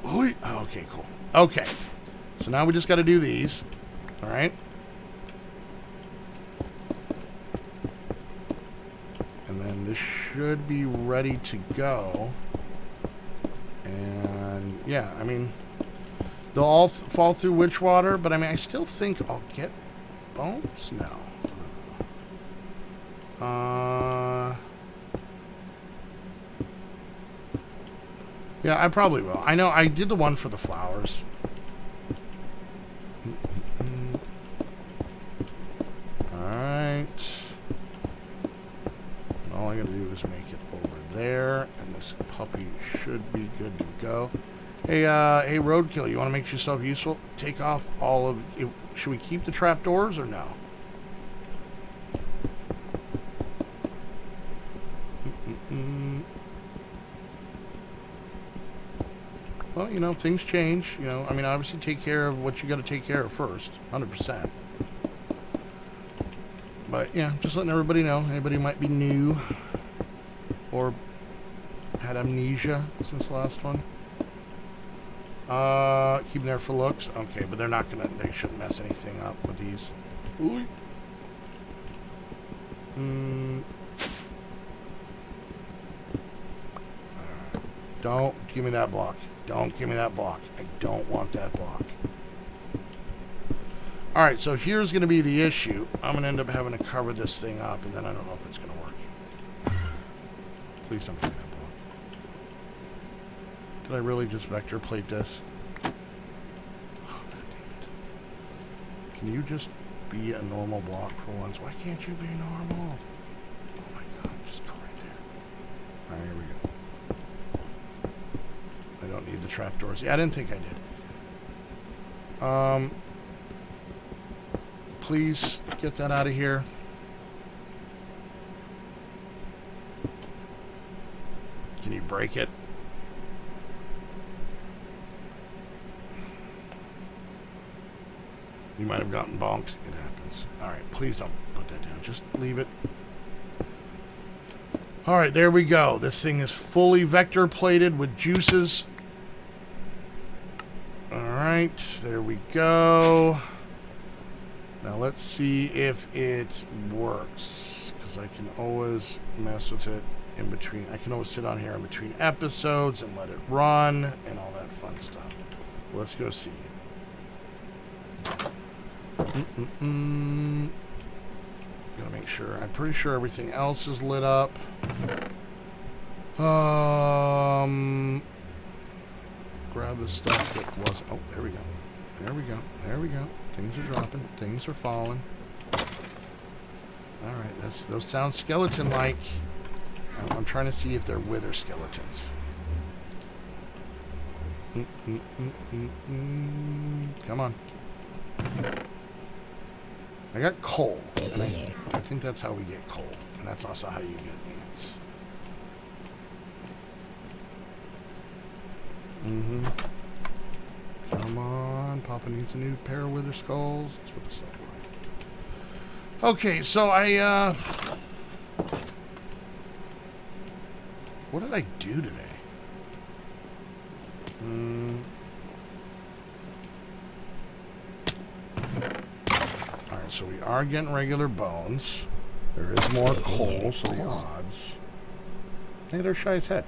Okay, cool. Okay, so now we just got to do these. All right. And then this should be ready to go. And yeah, I mean, they'll all fall through witch water, but I mean, I still think I'll get bones? No. Yeah, I probably will. I know I did the one for the flowers. Alright. All I gotta do is make it over there, and this puppy should be good to go. Hey, hey, Roadkill, you want to make yourself useful? Take off all of it. Should we keep the trapdoors or no? Well, you know, things change. You know, I mean, obviously take care of what you got to take care of first. 100%. But, yeah, just letting everybody know. Anybody who might be new or had amnesia since the last one. Keep them there for looks. Okay, but they're not gonna, they shouldn't mess anything up with these. Ooh. Don't give me that block. Don't give me that block. I don't want that block. Alright, so here's going to be the issue. I'm going to end up having to cover this thing up, and then I don't know if it's going to work. Please don't give me that block. Did I really just vector plate this? Oh, God damn it. Can you just be a normal block for once? Why can't you be normal? Oh my God, just go right there. Alright, here we go. I don't need the trapdoors. Yeah, I didn't think I did. Please get that out of here. Can you break it? You might have gotten bonked. It happens. Alright, please don't put that down. Just leave it. Alright, there we go. This thing is fully vector plated with juices. Alright, there we go. Now let's see if it works. Because I can always mess with it in between. I can always sit on here in between episodes and let it run and all that fun stuff. Let's go see. Gotta make sure. I'm pretty sure everything else is lit up. Grab the stuff that was. Oh, there we go. There we go. There we go. Things are dropping. Things are falling. All right. Those sound skeleton-like. I'm trying to see if they're wither skeletons. Come on. I got coal, and I think that's how we get coal, and that's also how you get ants. Come on, Papa needs a new pair of wither skulls. Let's put this stuff away. Okay, so what did I do today? Alright, so we are getting regular bones. There is more coal, so the odds. Hey, there's Shy's head.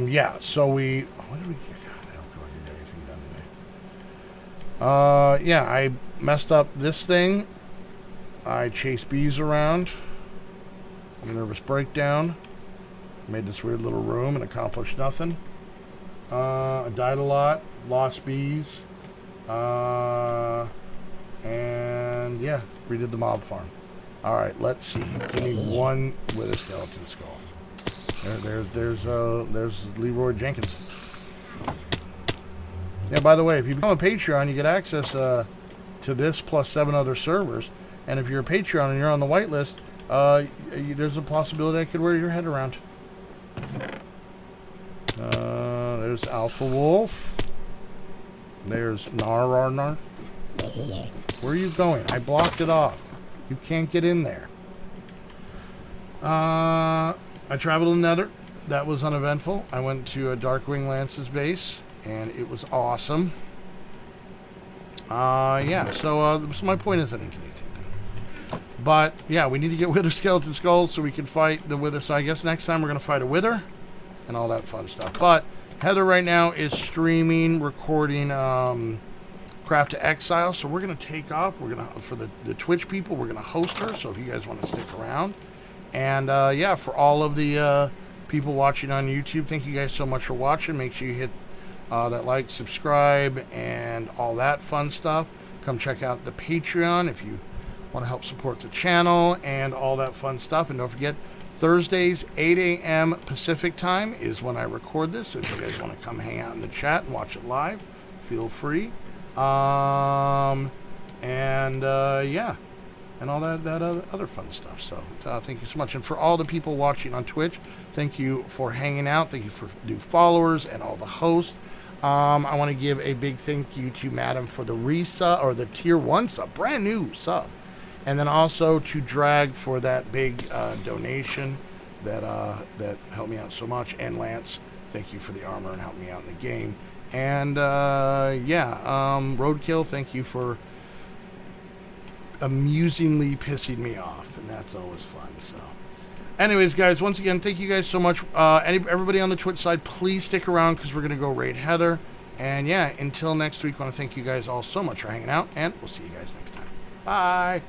Yeah, so we... What did we... God, I don't feel like I got anything done today. Yeah, I messed up this thing. I chased bees around. A nervous breakdown. Made this weird little room and accomplished nothing. I died a lot. Lost bees. And yeah, redid the mob farm. Alright, let's see. Give me one wither skeleton skull. There's Leroy Jenkins. Yeah, by the way, if you become a Patreon, you get access to this plus 7 other servers. And if you're a Patreon and you're on the whitelist, there's a possibility I could wear your head around. There's Alpha Wolf. There's Nar. Where are you going? I blocked it off. You can't get in there. I traveled to the Nether. That was uneventful. I went to Darkwing Lance's base, and it was awesome. Yeah, so my point is I didn't get anything done. But yeah, we need to get Wither Skeleton Skulls so we can fight the Wither. So I guess next time we're going to fight a Wither and all that fun stuff. But Heather right now is streaming, recording Craft to Exile. So we're going to take off. We're going to, for the Twitch people, we're going to host her. So if you guys want to stick around. And yeah, for all of the people watching on YouTube, thank you guys so much for watching. Make sure you hit that like, subscribe, and all that fun stuff. Come check out the Patreon if you want to help support the channel and all that fun stuff. And don't forget, Thursdays, 8 a.m. Pacific time is when I record this. So if you guys want to come hang out in the chat and watch it live, feel free. Yeah, and all that other fun stuff. So thank you so much. And for all the people watching on Twitch, thank you for hanging out. Thank you for new followers and all the hosts. I want to give a big thank you to Madam for the resub, or the tier 1 sub, brand new sub. And then also to Drag for that big donation that helped me out so much. And Lance, thank you for the armor and helping me out in the game. And Roadkill, thank you for amusingly pissing me off. And that's always fun. So anyways, guys, once again, thank you guys so much. Everybody on the Twitch side, please stick around because we're going to go raid Heather. And yeah, until next week, I want to thank you guys all so much for hanging out. And we'll see you guys next time. Bye.